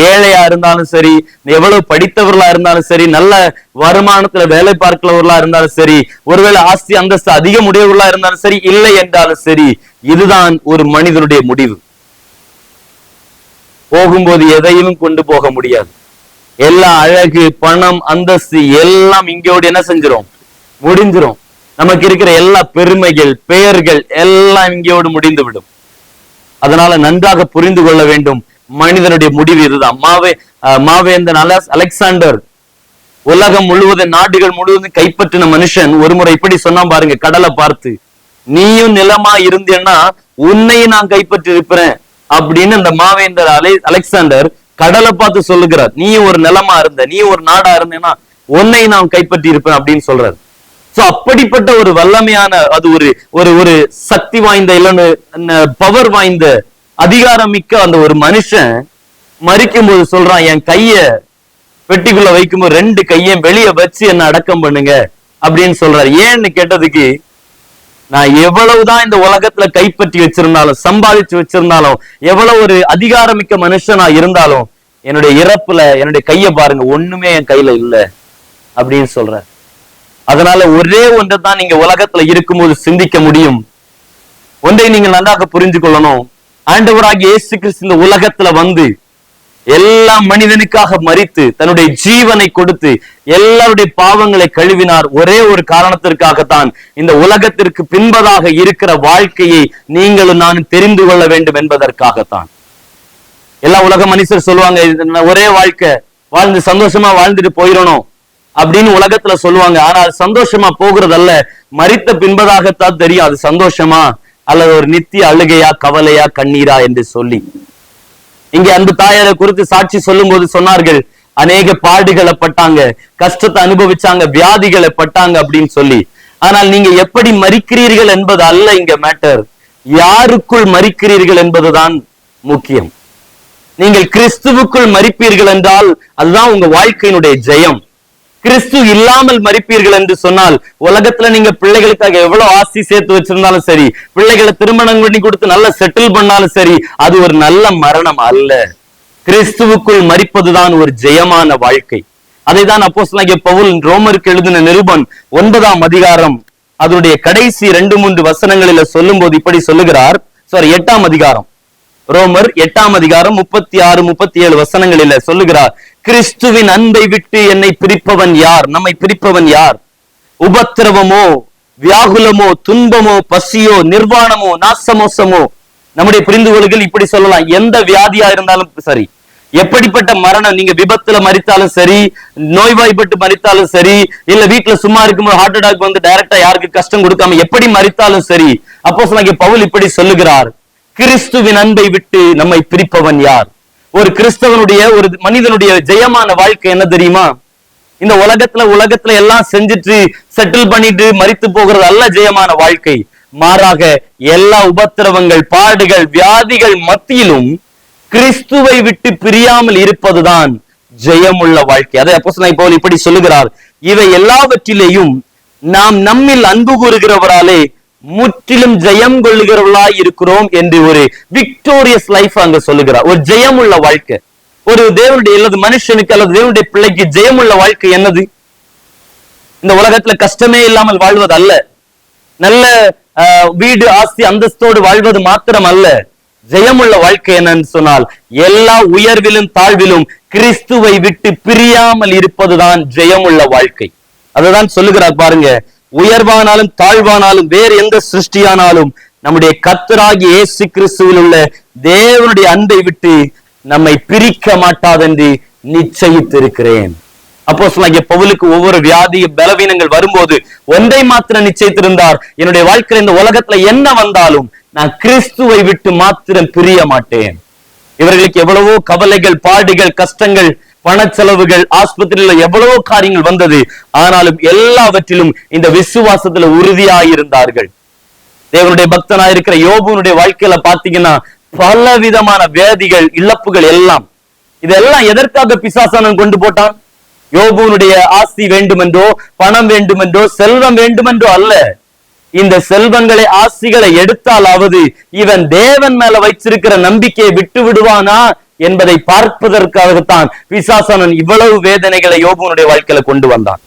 ஏழையா இருந்தாலும் சரி, எவ்வளவு படித்தவர்களா இருந்தாலும் சரி, நல்ல வருமானத்துல வேலை பார்க்கிறவர்களா இருந்தாலும் சரி, ஒருவேளை ஆஸ்தி அந்தஸ்து அதிகம் உடையவர்களா இருந்தாலும் சரி, இல்லை என்றாலும் சரி, இதுதான் ஒரு மனிதனுடைய முடிவு. போகும்போது எதையும் கொண்டு போக முடியாது. எல்லா அழகு, பணம், அந்தஸ்து எல்லாம் இங்கோடு என்ன செஞ்சிரும்? முடிஞ்சிரும். நமக்கு இருக்கிற எல்லா பெருமைகள், பெயர்கள் எல்லாம் இங்கோடு முடிந்து விடும். அதனால நன்றாக புரிந்து கொள்ள வேண்டும், மனிதனுடைய முடிவு இதுதான். மாவேந்தன் அலெக்சாண்டர் உலகம் முழுவதும், நாடுகள் முழுவதும் கைப்பற்றின மனுஷன் ஒரு முறை இப்படி சொன்னா பாருங்க, கடலை பார்த்து, நீயும் நிலமா இருந்தேன்னா உன்னையும் நான் கைப்பற்றி இருப்பேன் அப்படின்னு அந்த மாவேந்தர் அலெக்சாண்டர் கடலை பார்த்து சொல்லுகிறார். நீ ஒரு நிலமா இருந்த, நீ ஒரு நாடா இருந்தேன்னா உன்னை நான் கைப்பற்றி இருப்பேன் அப்படின்னு சொல்றாரு. சோ அப்படிப்பட்ட ஒரு வல்லமையான, அது ஒரு சக்தி வாய்ந்த, இல்லைன்னு பவர் வாய்ந்த, அதிகாரம் மிக்க அந்த ஒரு மனுஷன் மரிக்கும் போது சொல்றான், என் கைய பெட்டிக்குள்ள வைக்கும்போது 2 கையையும் வெளியே வச்சு என்ன அடக்கம் பண்ணுங்க அப்படின்னு சொல்றாரு. ஏன்னு கேட்டதுக்கு, நான் எவ்வளவுதான் இந்த உலகத்துல கைப்பற்றி வச்சிருந்தாலும், சம்பாதிச்சு வச்சிருந்தாலும், எவ்வளவு ஒரு அதிகாரமிக்க மனுஷனா இருந்தாலும், என்னுடைய இறப்புல என்னுடைய கைய பாருங்க, ஒண்ணுமே என் கையில இல்ல அப்படின்னு சொல்ற. அதனால ஒரே ஒன்றை தான் நீங்க உலகத்துல இருக்கும்போது சிந்திக்க முடியும். ஒன்றை நீங்கள் நன்றாக புரிஞ்சு கொள்ளணும். ஆண்டவராகிய இயேசு கிறிஸ்து இந்த உலகத்துல வந்து எல்லா மனிதனுக்காக மரித்து தன்னுடைய ஜீவனை கொடுத்து எல்லாருடைய பாவங்களை கழுவினார். ஒரே ஒரு காரணத்திற்காகத்தான், இந்த உலகத்திற்கு பின்பதாக இருக்கிற வாழ்க்கையை நீங்களும் நானும் தெரிந்து கொள்ள வேண்டும் என்பதற்காகத்தான். எல்லா உலக மனுஷர் சொல்லுவாங்க, ஒரே வாழ்க்கை வாழ்ந்து சந்தோஷமா வாழ்ந்துட்டு போயிடணும் அப்படின்னு உலகத்துல சொல்லுவாங்க. ஆனால் சந்தோஷமா போகிறதல்ல, மரித்த பின்பதாகத்தான் தெரியும் அது சந்தோஷமா அல்லது ஒரு நித்திய அழுகையா, கவலையா, கண்ணீரா என்று சொல்லி. இங்க அந்த தாயாரை குறித்து சாட்சி சொல்லும் போது சொன்னார்கள், அநேக பாடுகளை பட்டாங்க, கஷ்டத்தை அனுபவிச்சாங்க, வியாதிகளை பட்டாங்க அப்படின்னு சொல்லி. ஆனால் நீங்க எப்படி மரிக்கிறீர்கள் என்பது அல்ல இங்க மேட்டர், யாருக்குள் மரிக்கிறீர்கள் என்பதுதான் முக்கியம். நீங்கள் கிறிஸ்துவுக்குள் மரிப்பீர்கள் என்றால் அதுதான் உங்க வாழ்க்கையினுடைய ஜெயம். கிறிஸ்து இல்லாமல் மரிப்பீர்கள் என்று சொன்னால், உலகத்துல நீங்க பிள்ளைகளுக்காக எவ்வளவு ஆசி சேர்த்து வச்சிருந்தாலும் சரி, பிள்ளைகளை திருமணம் பண்ணி கொடுத்து நல்லா செட்டில் பண்ணாலும் சரி, அது ஒரு நல்ல மரணம் அல்ல. கிறிஸ்துவுக்குள் மரிப்பதுதான் ஒரு ஜெயமான வாழ்க்கை. அதைதான் அப்போஸ்தலனாகிய பவுல் ரோமருக்கு எழுதின நிருபம் 9ஆம் அதிகாரம் அதனுடைய கடைசி 2-3 வசனங்களில சொல்லும் போது இப்படி சொல்லுகிறார். 8ஆம் அதிகாரம், ரோமர் 8ஆம் அதிகாரம் 36-37 வசனங்களில சொல்லுகிறார், கிறிஸ்துவின் அன்பை விட்டு என்னை பிரிப்பவன் யார்? நம்மை பிரிப்பவன் யார்? உபத்திரவமோ, வியாகுலமோ, துன்பமோ, பசியோ, நிர்வாணமோ, நாசமோசமோ. நம்முடைய புரிந்து கொள்ளுகள் இப்படி சொல்லலாம், எந்த வியாதியா இருந்தாலும் சரி, எப்படிப்பட்ட மரணம், நீங்க விபத்துல மரித்தாலும் சரி, நோய்வாய்ப்பட்டு மரித்தாலும் சரி, இல்ல வீட்டுல சும்மா இருக்கும்போது ஹார்ட் அட்டாக் வந்து டைரக்டா யாருக்கு கஷ்டம் கொடுக்காம எப்படி மரித்தாலும் சரி, அப்போஸ்தலனாகிய பவுல் இப்படி சொல்லுகிறார், கிறிஸ்துவின் அன்பை விட்டு நம்மை பிரிப்பவன் யார்? ஒரு கிறிஸ்தவனுடைய, ஒரு மனிதனுடைய ஜெயமான வாழ்க்கை என்ன தெரியுமா? இந்த உலகத்துல எல்லாம் செஞ்சுட்டு செட்டில் பண்ணிட்டு மரித்து போகிறது அல்ல ஜெயமான வாழ்க்கை. மாறாக எல்லா உபத்திரவங்கள், பாடுகள், வியாதிகள் மத்தியிலும் கிறிஸ்துவை விட்டு பிரியாமல் இருப்பதுதான் ஜெயமுள்ள வாழ்க்கை. அதை அப்போஸ்தலனாகிய பவுல் இப்படி சொல்லுகிறார், இவை எல்லாவற்றிலேயும் நாம் நம்மில் அன்பு கூறுகிறவராலே முற்றிலும் ஜெயம் கொள்ளுகிறவர்களாய் இருக்கிறோம் என்று ஒரு விக்டோரியஸ் லைஃப் அங்க சொல்லுகிறார். ஒரு ஜெயமுள்ள வாழ்க்கை, ஒரு தேவனுடைய அல்லது மனுஷனுக்கு அல்லது தேவனுடைய பிள்ளைக்கு ஜெயமுள்ள வாழ்க்கை என்னது? இந்த உலகத்துல கஷ்டமே இல்லாமல் வாழ்வது அல்ல, நல்ல வீடு, ஆஸ்தி, அந்தஸ்தோடு வாழ்வது மாத்திரம் அல்ல. ஜெயமுள்ள வாழ்க்கை என்னன்னு சொன்னால், எல்லா உயர்விலும் தாழ்விலும் கிறிஸ்துவை விட்டு பிரியாமல் இருப்பதுதான் ஜெயமுள்ள வாழ்க்கை. அதுதான் சொல்லுகிறார் பாருங்க, உயர்வானாலும் தாழ்வானாலும் வேறு எந்த சிருஷ்டியானாலும் நம்முடைய கர்த்தராகிய இயேசு கிறிஸ்துவில் உள்ள தேவனுடைய அன்பை விட்டு நம்மை பிரிக்க மாட்டாதென்று நிச்சயித்திருக்கிறேன். அப்போஸ்தலனாகிய பவுலுக்கு ஒவ்வொரு வியாதி, பலவீனங்கள் வரும்போது ஒன்றை மாத்திரம் நிச்சயித்திருந்தார், என்னுடைய வாழ்க்கையில் இந்த உலகத்துல என்ன வந்தாலும் நான் கிறிஸ்துவை விட்டு மாத்திரம் பிரிய மாட்டேன். இவர்களுக்கு எவ்வளவோ கவலைகள், பாடுகள், கஷ்டங்கள், பணச்செலவுகள், ஆஸ்பத்திரியில எவ்வளவோ காரியங்கள் வந்தது. ஆனாலும் எல்லாவற்றிலும் இந்த விசுவாசத்துல உறுதியாயிருந்தார்கள். தேவனுடைய பக்தனா இருக்கிற யோபுனுடைய வாழ்க்கையில பாத்தீங்கன்னா பல விதமான வியாதிகள், இழப்புகள் எல்லாம். இதெல்லாம் எதற்காக பிசாசானன் கொண்டு போட்டான்? யோபுனுடைய ஆஸ்தி வேண்டுமென்றோ, பணம் வேண்டுமென்றோ, செல்வம் வேண்டுமென்றோ அல்ல. இந்த செல்வங்களை, ஆஸ்திகளை எடுத்தாலாவது இவன் தேவன் மேல வைச்சிருக்கிற நம்பிக்கையை விட்டு விடுவானா என்பதை பார்ப்பதற்காகத்தான் பிசாசானன் இவ்வளவு வேதனைகளை யோபுனுடைய வாழ்க்கையில கொண்டு வந்தான்.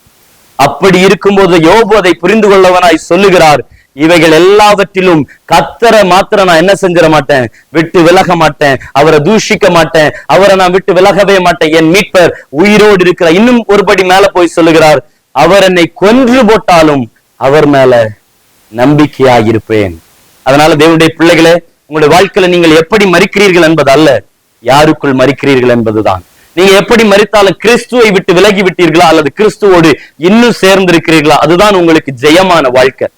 அப்படி இருக்கும்போது யோபு அதை புரிந்து கொள்ளவனாய் சொல்லுகிறார், இவைகள் எல்லாவற்றிலும் கர்த்தரை மாத்திரம் நான் என்ன செஞ்சிட மாட்டேன், விட்டு விலக மாட்டேன், அவரை தூஷிக்க மாட்டேன், அவரை நான் விட்டு விலகவே மாட்டேன். என் மீட்பர் உயிரோடு இருக்கிறார். இன்னும் ஒருபடி மேல போய் சொல்லுகிறார், அவர் என்னை கொன்று போட்டாலும் அவர் மேல நம்பிக்கையாயிருப்பேன். அதனால தேவனுடைய பிள்ளைகளே, உங்களுடைய வாழ்க்கையில நீங்கள் எப்படி மரிக்கிறீர்கள் என்பது அல்ல, யாருக்குள் மரிக்கிறீர்கள் என்பதுதான். நீங்க எப்படி மரித்தாலும் கிறிஸ்துவை விட்டு விலகி விட்டீர்களா அல்லது கிறிஸ்துவோடு இன்னும் சேர்ந்திருக்கிறீர்களா, அதுதான் உங்களுக்கு ஜெயமான வாழ்க்கை.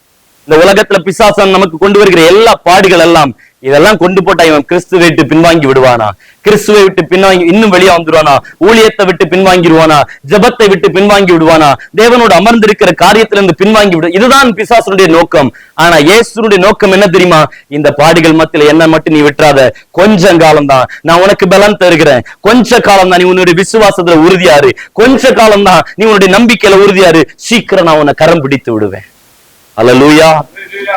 இந்த உலகத்துல பிசாசன் நமக்கு கொண்டு வருகிற எல்லா பாடுகள் எல்லாம், இதெல்லாம் கொண்டு போட்டா இவன் கிறிஸ்துவை விட்டு பின்வாங்கி விடுவானா, கிறிஸ்துவை விட்டு பின்வாங்கி இன்னும் வெளியே வந்துருவானா, ஊழியத்தை விட்டு பின்வாங்கிடுவானா, ஜபத்தை விட்டு பின்வாங்கி விடுவானா, தேவனோடு அமர்ந்திருக்கிற காரியத்திலிருந்து பின்வாங்கி விடு, இதுதான் பிசாசனுடைய நோக்கம். ஆனா இயேசுனுடைய நோக்கம் என்ன தெரியுமா? இந்த பாடுகள் மத்தியில என்ன மட்டும் நீ விட்டுறாத, கொஞ்ச காலம் தான் நான் உனக்கு பலன் தருகிறேன், கொஞ்ச காலம் தான் நீ உன்னுடைய விசுவாசத்துல உறுதியாரு, கொஞ்ச காலம் தான் நீ உன்னுடைய நம்பிக்கையில உறுதியாரு, சீக்கிரம் நான் உன்னை கரம் பிடித்து விடுவேன். அல்லேலூயா.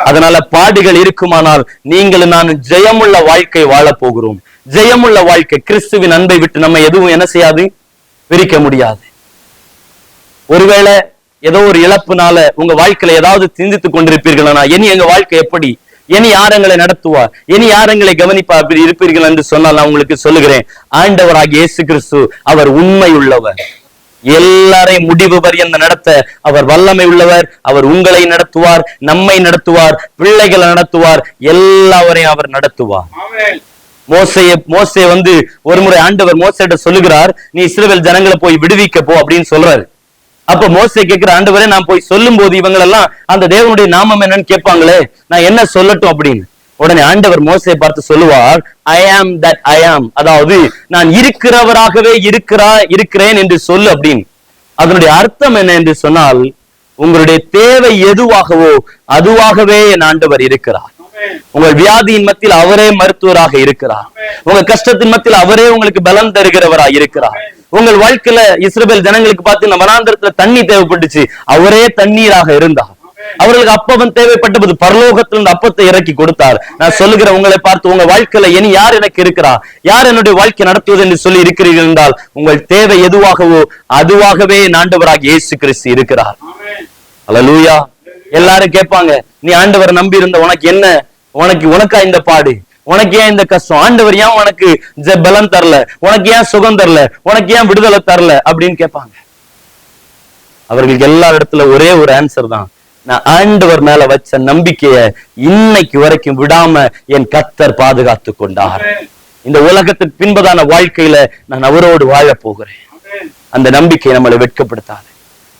அதனால பாடுகள் இருக்குமானால் நீங்களும் நானும் ஜெயமுள்ள வாழ்க்கை வாழ போகிறோம். ஜெயமுள்ள வாழ்க்கை கிறிஸ்துவின் அன்பை விட்டு நம்ம எதுவும் என்ன செய்யாது, பிரிக்க முடியாது. ஒருவேளை ஏதோ ஒரு இழப்புனால உங்க வாழ்க்கையில ஏதாவது சிந்தித்துக் கொண்டிருப்பீர்களா, இனி எங்க வாழ்க்கை எப்படி, இனி யார் எங்களை நடத்துவார், இனி யார் எங்களை கவனிப்பா அப்படி இருப்பீர்கள் என்று சொன்னால் நான் உங்களுக்கு சொல்லுகிறேன், ஆண்டவராகிய இயேசு கிறிஸ்து அவர் உண்மை உள்ளவர். எல்லாரையும் முடிவு பரியந்த நடத்த அவர் வல்லமை உள்ளவர். அவர் உங்களை நடத்துவார், நம்மை நடத்துவார், பிள்ளைகளை நடத்துவார், எல்லாரையும் அவர் நடத்துவார். மோசே வந்து ஒரு முறை ஆண்டவர் மோசேட்ட சொல்லுகிறார், நீ இஸ்ரவேல் ஜனங்களை போய் விடுவிக்க போ அப்படின்னு சொல்றாரு. அப்ப மோசே கேட்கிற, ஆண்டவரே நான் போய் சொல்லும் போது இவங்க எல்லாம் அந்த தேவனுடைய நாமம் என்னன்னு கேட்பாங்களே, நான் என்ன சொல்லட்டும் அப்படின்னு. உடனே ஆண்டவர் மோசையை பார்த்து சொல்லுவார், ஐ ஆம் தட் ஐ ஆம், அதாவது நான் இருக்கிறவராகவே இருக்கிறேன் என்று சொல்லு அப்படின்னு. அதனுடைய அர்த்தம் என்ன என்று சொன்னால், உங்களுடைய தேவை எதுவாகவோ அதுவாகவே என் ஆண்டவர் இருக்கிறார். உங்கள் வியாதியின் மத்தியில் அவரே மருத்துவராக இருக்கிறார். உங்க கஷ்டத்தின் மத்தியில் அவரே உங்களுக்கு பலம் தருகிறவராக இருக்கிறார். உங்கள் வாழ்க்கையில இஸ்ரவேல் ஜனங்களுக்கு பார்த்தீங்கன்னா வனாந்தரத்துல தண்ணி தேவைப்பட்டுச்சு, அவரே தண்ணீராக இருந்தார். அவர்களுக்கு அப்பவன் தேவைப்பட்டது, பரலோகத்திலிருந்து அப்பத்தை இறக்கி கொடுத்தார். நான் சொல்லுகிற உங்களை பார்த்து, உங்க வாழ்க்கையில இனி யார் எனக்கு இருக்கிறா, யார் என்னுடைய வாழ்க்கை நடத்துவது என்று சொல்லி இருக்கிறீர்கள் என்றால், உங்கள் தேவை எதுவாகவோ அதுவாகவே ஆண்டவராகிய இயேசு கிறிஸ்து இருக்கிறார். அல்லேலூயா. எல்லாரும் கேட்பாங்க, நீ ஆண்டவரை நம்பி இருந்த, உனக்கு என்ன, உனக்கா இந்த பாடு, உனக்கு ஏன் இந்த கஷ்டம், ஆண்டவர் ஏன் உனக்கு பலன் தரல, உனக்கு ஏன் சுகம் தரல, உனக்கு ஏன் விடுதலை தரல அப்படின்னு கேட்பாங்க. அவர்களுக்கு எல்லா இடத்துல ஒரே ஒரு ஆன்சர் தான், நான் ஆண்டவர் மேல வச்ச நம்பிக்கைய இன்னைக்கு வரைக்கும் விடாம என் கர்த்தர் பாதுகாத்து கொண்டார். இந்த உலகத்துக்கு பின்பதான வாழ்க்கையில நான் அவரோடு வாழ போகிறேன். அந்த நம்பிக்கை நம்மளை வெட்கப்படுத்தாது.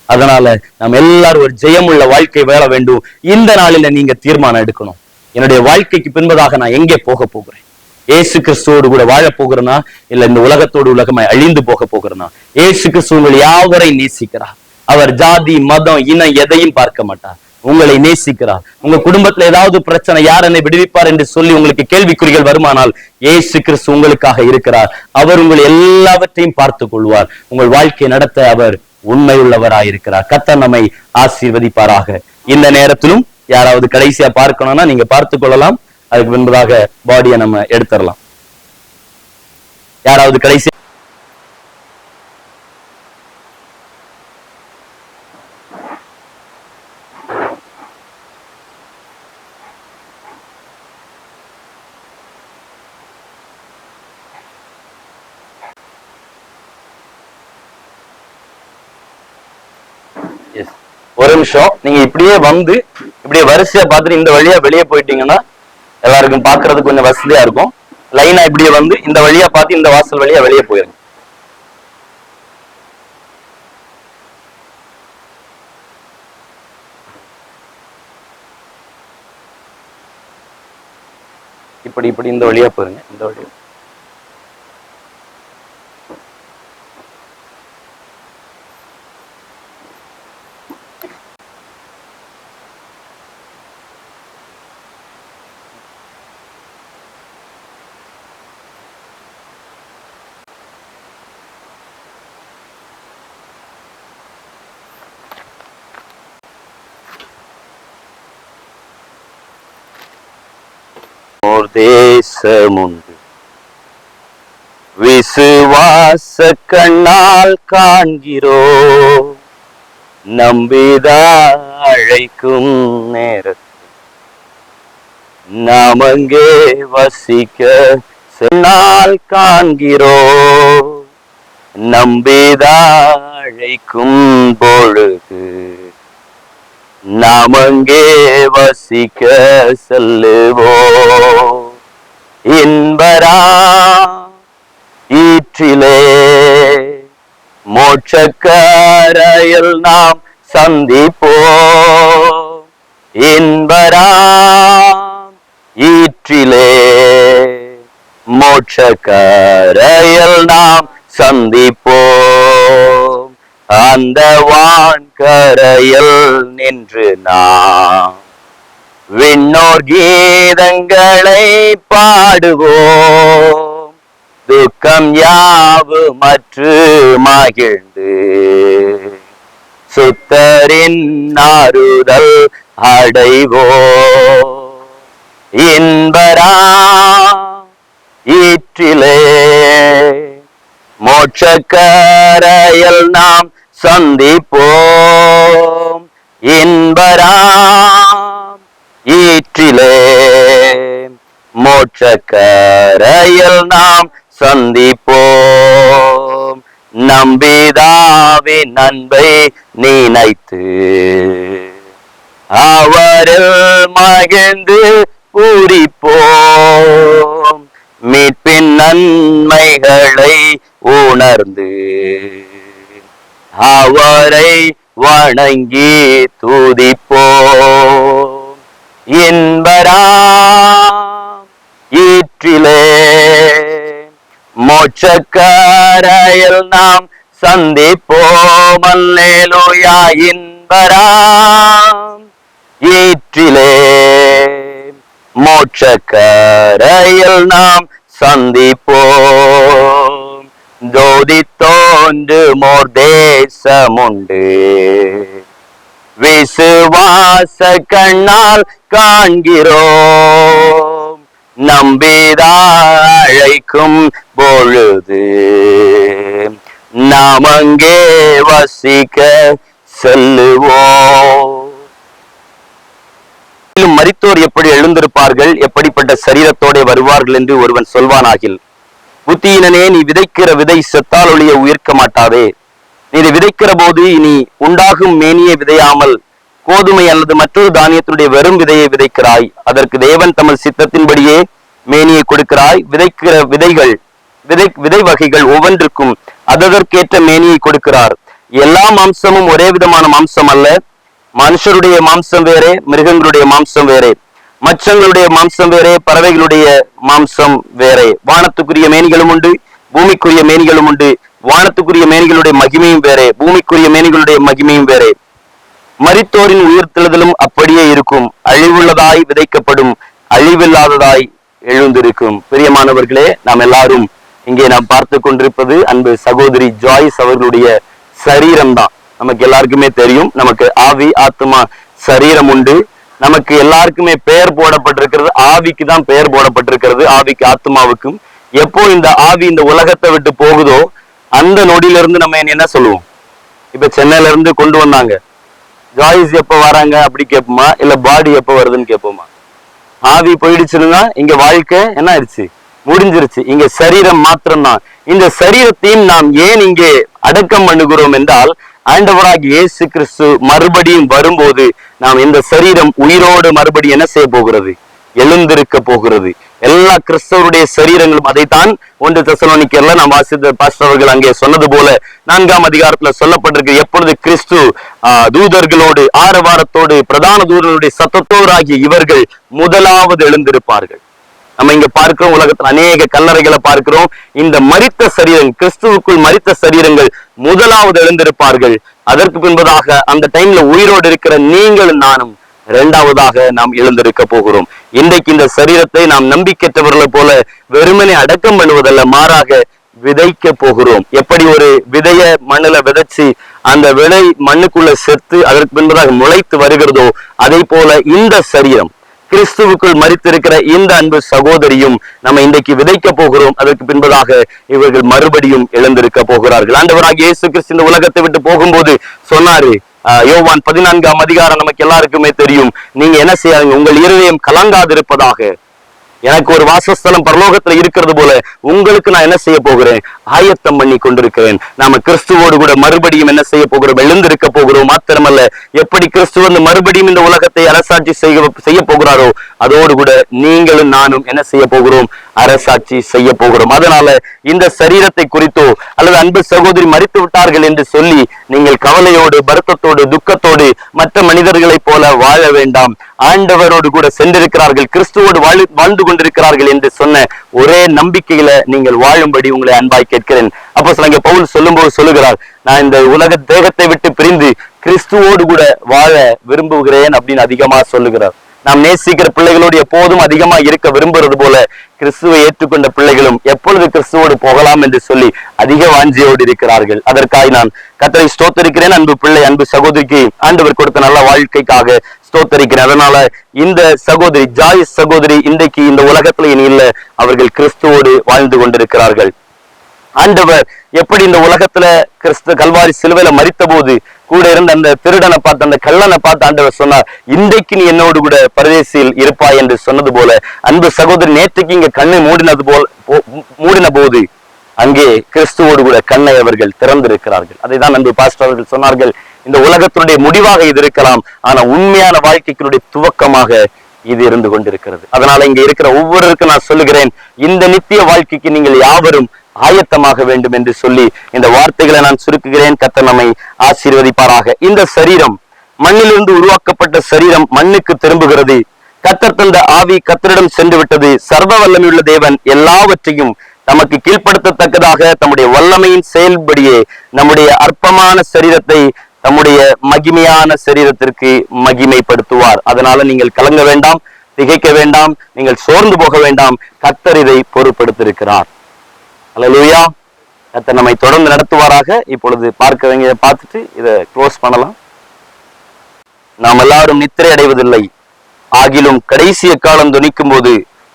அதனால நம்ம எல்லாரும் ஒரு ஜெயமுள்ள வாழ்க்கை வாழ வேண்டும். இந்த நாளில நீங்க தீர்மானம் எடுக்கணும், என்னுடைய வாழ்க்கைக்கு பின்பதாக நான் எங்கே போக போகிறேன், ஏசு கிறிஸ்துவோடு கூட வாழ போகிறேனா இல்ல இந்த உலகத்தோடு உலகமாய் அழிந்து போக போகிறேனா? ஏசு கிறிஸ்து உங்கள் யாவரையும் நேசிக்கிறார். அவர் ஜாதி, மதம், இனம் எதையும் பார்க்க மாட்டார், உங்களை நேசிக்கிறார். உங்க குடும்பத்துல ஏதாவது பிரச்சனை, யார் என்னை விடுவிப்பார் என்று சொல்லி உங்களுக்கு கேள்விக்குறிகள் வருமானால், இயேசு கிறிஸ்து உங்களுக்காக இருக்கிறார். அவர் உங்கள் எல்லாவற்றையும் பார்த்துக் கொள்வார். உங்கள் வாழ்க்கை நடத்த அவர் உண்மை உள்ளவராயிருக்கிறார். கர்த்தர் நம்மை ஆசீர்வதிப்பாராக. இந்த நேரத்திலும் யாராவது கடைசியா பார்க்கணும்னா நீங்க பார்த்துக் கொள்ளலாம். அதுக்கு முன்பதாக பாடியை நம்ம எடுத்துடலாம். யாராவது கடைசி ஒரு நிமிஷம், நீங்க இப்படியே வந்து இப்படியே வரிசையா பார்த்துட்டு இந்த வழியா வெளியே போயிட்டீங்கன்னா எல்லாருக்கும் பாக்குறதுக்கு கொஞ்சம் வசதியா இருக்கும். லைனா இப்படியே வந்து இந்த வழியா பார்த்து இந்த வாசல் வழியா வெளியே போயிருங்க. இப்படி இப்படி இந்த வழியா போயிருங்க, இந்த வழியா. ஓர் தேசமுண்டு, விசுவாச கண்ணால் காண்கிறோம், நம்பிதா அழைக்கும் நேரத்தில் நாம் அங்கே வசிக்க சென்னால் காண்கிறோம், நம்பிதா அழைக்கும் பொழுது நாம் அங்கே வசிக்க செல்லுவோம். இன்பரா ஈற்றிலே மோட்சக்கரையில் நாம் சந்திப்போம், இன்பரா ஈற்றிலே மோட்சக்கரையில் நாம் சந்திப்போம். அந்த வான்கரையில் நின்று நாம் விண்ணோர் கீதங்களை பாடுவோம், துக்கம் யாவுமற்று மகிழ்ந்து சுத்தரின் ஆறுதல் அடைவோம். இன்பரா ஈற்றிலே மோட்சக்கரையில் நாம் சந்திப்போம், இன்பராம் ஈற்றிலே மோட்சக்கரையில் நாம் சந்திப்போம். நம்பிதாவின் அன்பை நினைத்து அவரில் மகிழ்ந்து பூரிப்போம், மீட்பின் நன்மைகளை உணர்ந்து அவரை வணங்கி துதிப்போம். இன்பராம் ஈற்றிலே மோட்சக்கரையில் நாம் சந்திப்போம், அல்லேலூயா. இன்பராம் ஈற்றிலே மோட்சக்கரையில் நாம் சந்திப்போம். ஜோதி தோன்றும் ஓர் தேசமுண்டு, விசுவாச கண்ணால் காண்கிறோம், நம்பிதா அழைக்கும் பொழுது நாம் அங்கே வசிக்க செல்லுவோம். மரித்தோர் எப்படி எழுந்திருப்பார்கள், எப்படிப்பட்ட சரீரத்தோட வருவார்கள் என்று ஒருவன் சொல்வானாகில், புத்தியினனே, நீ விதைக்கிற விதை செத்தால் ஒழிய உயிர்க்க மாட்டாதே. நீ இதை விதைக்கிற போது இனி உண்டாகும் மேனியை விதையாமல் கோதுமை அல்லது மற்றொரு தானியத்தினுடைய வெறும் விதையை விதைக்கிறாய். அதற்கு தேவன் தமது சித்தத்தின்படியே மேனியை கொடுக்கிறாய். விதைக்கிற விதை வகைகள் ஒவ்வொன்றுக்கும் அதற்கேற்ற மேனியை கொடுக்கிறார். எல்லா மாம்சமும் ஒரே விதமான மாம்சம் அல்ல. மனுஷருடைய மாம்சம் வேறே, மிருகங்களுடைய மாம்சம் வேறே, மச்சங்களுடைய மாம்சம் வேறே, பறவைகளுடைய மாம்சம் வேறே. வானத்துக்குரிய மேனிகளும் உண்டு, பூமிக்குரிய மேனிகளும் உண்டு. வானத்துக்குரிய மேனிகளுடைய மகிமையும் வேறே, பூமிக்குரிய மேனிகளுடைய மகிமையும் வேறே. மரித்தோரின் உயிர்த்தெழுதலும் அப்படியே இருக்கும். அழிவுள்ளதாய் விதைக்கப்படும், அழிவில்லாததாய் எழுந்திருக்கும். பிரியமானவர்களே, நாம் எல்லாரும் இங்கே நாம் பார்த்து கொண்டிருப்பது அன்பு சகோதரி ஜாய்ஸ் அவர்களுடைய சரீரம் தான். நமக்கு எல்லாருக்குமே தெரியும், நமக்கு ஆவி ஆத்மா சரீரம் உண்டு. நமக்கு எல்லாருக்குமே பெயர் போடப்பட்டிருக்கிறது. ஆவிக்கு தான் பெயர் போடப்பட்டிருக்கிறது, ஆவிக்கு ஆத்மாவுக்கும். எப்போ இந்த ஆவி இந்த உலகத்தை விட்டு போகுதோ அந்த நொடியிலிருந்து நம்ம என்ன சொல்லுவோம்? இப்ப சென்னையில இருந்து கொண்டு வந்தாங்க, ஜாய்ஸ் எப்ப வராங்க அப்படி கேட்போமா, இல்ல பாடி எப்ப வருதுன்னு கேட்போமா? ஆவி போயிடுச்சுன்னா இங்க வாழ்க்கை என்ன ஆயிடுச்சு? முடிஞ்சிருச்சு. இங்க சரீரம் மாத்திரம்தான். இந்த சரீரத்தையும் நாம் ஏன் இங்கே அடக்கம் பண்ணுகிறோம் என்றால், ஆண்டவராகிய இயேசு கிறிஸ்து மறுபடியும் வரும்போது நாம் இந்த சரீரம் உயிரோடு மறுபடியும் என்ன செய்ய போகிறது? எழுந்திருக்க போகிறது. எல்லா கிறிஸ்தவருடைய சரீரங்களும் அதைத்தான் 1 தெசலோனிக்கேயர்ல நாம் வாசித்த பாஸ்டர் அவர்கள் அங்கே சொன்னது போல 4ஆம் அதிகாரத்துல சொல்லப்பட்டிருக்கு. எப்பொழுது கிறிஸ்து தூதர்களோடு ஆரவாரத்தோடு பிரதான தூதர்களுடைய சத்தத்தோராகிய இவர்கள் முதலாவது எழுந்திருப்பார்கள். நம்ம இங்க பார்க்கிறோம், உலகத்துல அநேக கல்லறைகளை பார்க்கிறோம். இந்த மரித்த சரீரம், கிறிஸ்துவுக்குள் மரித்த சரீரங்கள் முதலாவது எழுந்திருப்பார்கள். அதற்கு பின்பதாக அந்த டைம்ல உயிரோடு இருக்கிற நீங்கள் நானும் இரண்டாவதாக நாம் எழுந்திருக்க போகிறோம். இன்றைக்கு இந்த சரீரத்தை நாம் நம்பிக்கையற்றவர்களை போல வெறுமனே அடக்கம் பண்ணுவதல்ல, மாறாக விதைக்க போகிறோம். எப்படி ஒரு விதைய மண்ணுல விதைச்சு அந்த விதை மண்ணுக்குள்ள செத்து அதற்கு பின்பதாக முளைத்து வருகிறதோ, அதே போல இந்த சரீரம் கிறிஸ்துவுக்குள் மரித்திருக்கிற இந்த அன்பு சகோதரியும் நம்ம இன்றைக்கு விதைக்க போகிறோம். அதற்கு பின்பதாக இவர்கள் மறுபடியும் எழுந்திருக்க போகிறார்கள். ஆண்டவராகிய இயேசு கிறிஸ்து இந்த உலகத்தை விட்டு போகும்போது சொன்னாரு, யோவான் 14ஆம் அதிகாரம் நமக்கு எல்லாருக்குமே தெரியும், நீங்க என்ன செய்யாதீங்க, உங்கள் இருதயம் கலங்காதிருப்பதாக. எனக்கு ஒரு வாசஸ்தலம் பரலோகத்துல இருக்கிறது போல உங்களுக்கு நான் என்ன செய்ய போகிறேன், ஆயத்தம் பண்ணி கொண்டிருக்கிறேன். நாம கிறிஸ்துவோடு கூட மறுபடியும் என்ன செய்ய போகிறோம், எழுந்திருக்க போகிறோம். மாத்திரமல்ல, எப்படி கிறிஸ்து வந்து மறுபடியும் இந்த உலகத்தை அரசாட்சி செய்ய போகிறாரோ அதோடு கூட நீங்களும் நானும் என்ன செய்ய போகிறோம், அரசாட்சி செய்ய போகிறோம். அதனால இந்த சரீரத்தை குறித்தோ அல்லது அன்பு சகோதரி மரித்து விட்டார்கள் என்று சொல்லி நீங்கள் கவலையோடு, வருத்தத்தோடு, துக்கத்தோடு மற்ற மனிதர்களைப் போல வாழ வேண்டாம். ஆண்டவரோடு கூட சென்றிருக்கிறார்கள், கிறிஸ்துவோடு வாழ்ந்து கொண்டிருக்கிறார்கள் என்று சொன்ன ஒரே நம்பிக்கையில நீங்கள் வாழும்படி உங்களை அன்பாய் கேட்கிறேன். அப்போஸ்தலனாகிய பவுல் சொல்லும்போது சொல்லுகிறார், நான் இந்த உலக தேகத்தை விட்டு பிரிந்து கிறிஸ்துவோடு கூட வாழ விரும்புகிறேன் அப்படின்னு அதிகமா சொல்லுகிறார். நாம் நேசிக்கிற பிள்ளைகளோடு எப்போதும் அதிகமா இருக்க விரும்புறது போல கிறிஸ்துவை ஏற்றுக்கொண்ட பிள்ளைகளும் எப்பொழுது கிறிஸ்துவோடு போகலாம் என்று சொல்லி அதிக வாஞ்சியோடு இருக்கிறார்கள். அதற்காக நான் கர்த்தரை ஸ்தோத்தரிக்கிறேன். அன்பு பிள்ளை, அன்பு சகோதரிக்கு ஆண்டவர் கொடுத்த நல்ல வாழ்க்கைக்காக ஸ்தோத்தரிக்கிறேன். அதனால இந்த சகோதரி, ஜாயிஸ் சகோதரி இன்றைக்கு இந்த உலகத்துல இனி இல்லை, அவர்கள் கிறிஸ்துவோடு வாழ்ந்து கொண்டிருக்கிறார்கள். ஆண்டவர் எப்படி இந்த உலகத்துல கிறிஸ்து கல்வாரி சிலுவையில மரித்த போது கூட இருந்த அந்த திருடனை பார்த்து, அந்த கள்ளனை பார்த்து ஆண்டவர் சொன்னார், இன்றைக்கு நீ என்னோடு கூட பரதேசியில் இருப்பாய் என்று சொன்னது போல, அன்பு சகோதரி நேற்றுக்கு இங்க கண்ணை மூடின போது அங்கே கிறிஸ்துவோடு கூட கண்ணை அவர்கள் திறந்திருக்கிறார்கள். அதை தான் அன்பு பாஸ்டர் அவர்கள் சொன்னார்கள், இந்த உலகத்தினுடைய முடிவாக இது இருக்கலாம், ஆனா உண்மையான வாழ்க்கைகளுடைய துவக்கமாக இது இருந்து கொண்டிருக்கிறது. அதனால இங்க இருக்கிற ஒவ்வொருவருக்கும் நான் சொல்லுகிறேன், இந்த நித்திய வாழ்க்கைக்கு நீங்கள் யாவரும் ஆயத்தமாக வேண்டும் என்று சொல்லி இந்த வார்த்தைகளை நான் சுருக்குகிறேன். கர்த்தர் நம்மை ஆசீர்வதிப்பாராக. இந்த சரீரம் மண்ணிலிருந்து உருவாக்கப்பட்ட சரீரம் மண்ணுக்கு திரும்புகிறது. கர்த்தர் தந்த ஆவி கர்த்தரிடம் சென்று விட்டது. சர்வ வல்லமையுள்ள தேவன் எல்லாவற்றையும் நமக்கு கீழ்ப்படுத்தத்தக்கதாக தம்முடைய வல்லமையின் செயல்படியே நம்முடைய அற்பமான சரீரத்தை தம்முடைய மகிமையான சரீரத்திற்கு மகிமைப்படுத்துவார். அதனால நீங்கள் கலங்க வேண்டாம், திகைக்க வேண்டாம், நீங்கள் சோர்ந்து போக வேண்டாம். கர்த்தர் இதை பொறுப்படுத்திருக்கிறார். அல்லேலூயா. கர்த்தர் நம்மை தொடர்ந்து நடத்துவாராக. இப்பொழுது பார்த்துட்டு இதை க்ளோஸ் பண்ணலாம். நாம் எல்லாரும் நித்திரை அடைவதில்லை, ஆகிலும் கடைசிய காலம் துணிக்கும் போது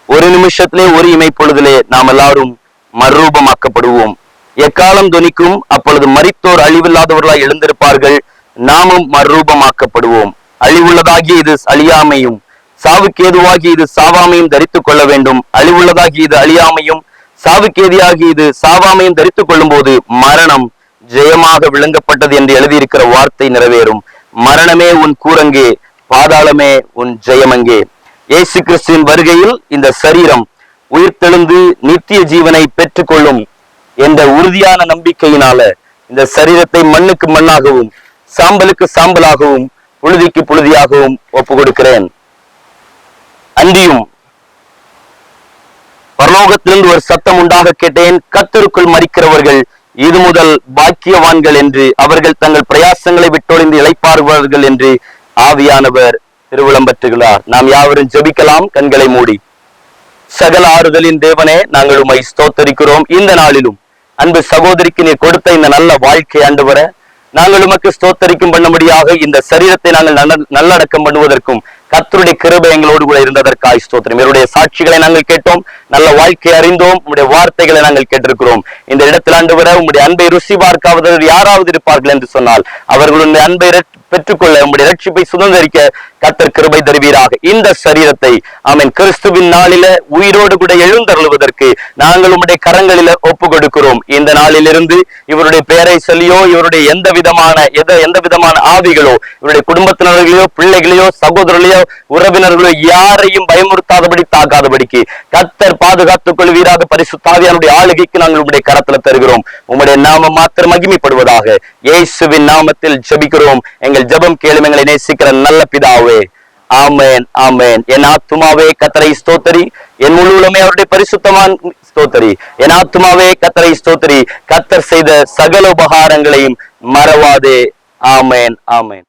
ஒரு நிமிஷத்திலே ஒரு இமைப்பொழுதிலே நாம் எல்லாரும் மறுரூபமாக்கப்படுவோம். எக்காலம் துணிக்கும், அப்பொழுது மரித்தோர் அழிவில்லாதவர்களாய் எழுந்திருப்பார்கள், நாமும் மறுரூபமாக்கப்படுவோம். அழிவுள்ளதாகி இது அழியாமையும், சாவுக்கு ஏதுவாகி இது சாவாமையும் தரித்துக் கொள்ள வேண்டும். அழிவுள்ளதாகி இது அழியாமையும், சாவுக்கேதியாகி இது சாவாமையும் தரித்துக் கொள்ளும் போது மரணம் ஜெயமாக விளங்கப்பட்டது என்று எழுதியிருக்கிற வார்த்தை நிறைவேறும். மரணமே உன் கூரங்கே, பாதாளமே உன் ஜெயமங்கே. இயேசு கிறிஸ்துவின் வருகையில் இந்த சரீரம் உயிர்த்தெழுந்து நித்திய ஜீவனை பெற்றுக்கொள்ளும் என்ற உறுதியான நம்பிக்கையினால இந்த சரீரத்தை மண்ணுக்கு மண்ணாகவும் சாம்பலுக்கு சாம்பலாகவும் புழுதிக்கு புழுதியாகவும் ஒப்பு கொடுக்கிறேன். அன்றியும் பரலோகத்திலிருந்து ஒரு சத்தம் உண்டாக கேட்டேன், கர்த்தருக்குள் மரிக்கிறவர்கள் இது முதல் பாக்கியவான்கள் என்று, அவர்கள் தங்கள் பிரயாசங்களை விட்டொழிந்து இளைப்பாறுவார்கள் என்று ஆவியானவர் திருவிளம்பற்றுகிறார். நாம் யாவரும் ஜெபிக்கலாம், கண்களை மூடி. சகல ஆறுதலின் தேவனே, நாங்கள் உம்மை ஸ்தோத்தரிக்கிறோம். இந்த நாளிலும் அன்பு சகோதரிக்கு நீர் கொடுத்த இந்த நல்ல வாழ்க்கை ஆண்டவரே, நாங்கள் உமக்கு ஸ்தோத்தரிக்கும் பண்ணும்படியாக இந்த சரீரத்தை நாங்கள் நல்லடக்கம் பண்ணுவதற்கும் கர்த்தருடைய கிருபை எங்களோடு கூட இருந்ததற்காய் ஸ்தோத்திரம். இவருடைய சாட்சிகளை நாங்கள் கேட்டோம், நல்ல வாழ்க்கை அறிந்தோம், உங்களுடைய வார்த்தைகளை நாங்கள் கேட்டிருக்கிறோம். இந்த இடத்தில் ஆண்டவரே, உங்களுடைய அன்பை ருசி பார்க்காதவர்கள் யாராவது இருப்பார்கள் என்று சொன்னால் அவர்களுடைய அன்பை பெற்றுக்கொள்ள, உங்களுடைய ரட்சிப்பை சுதந்திரிக்க கர்த்தர் கிருபை தருவீராக. இந்த சரீரத்தை ஆமென் கிறிஸ்துவின் நாளில உயிரோடு கூட எழுந்தருளுவதற்கு நாங்கள் உங்களுடைய கரங்களில ஒப்பு கொடுக்கிறோம். இந்த நாளிலிருந்து இவருடைய பெயரை சொல்லியோ, இவருடைய எந்த விதமான ஆவிகளோ, இவருடைய குடும்பத்தினர்களையோ, பிள்ளைகளையோ, சகோதரர்களையோ, உறவினர்களோ யாரையும் பயமுறுத்தாதபடி, தாக்காதபடிக்கு கர்த்தர் பாதுகாத்துக் கொள்வீராக. பரிசுத்த ஆவியானுடைய ஆளுகைக்கு நாங்கள் உங்களுடைய கரத்துல தருகிறோம். உங்களுடைய நாமம் மாத்திரம் மகிமைப்படுவதாக. இயேசுவின் நாமத்தில் ஜெபிக்கிறோம். எங்கள் ஜெபம் கேளும் எங்களை நேசிக்கிற நல்ல பிதாவே. ஆமென், ஆமென். என் ஆத்துமாவே கர்த்தரை ஸ்தோத்தரி, என் முழு உள்ளமே அவருடைய பரிசுத்தமான் ஸ்தோத்தரி. என் ஆத்துமாவே கர்த்தரை ஸ்தோத்தரி, கர்த்தர் செய்த சகல உபகாரங்களையும் மறவாதே. ஆமென், ஆமென்.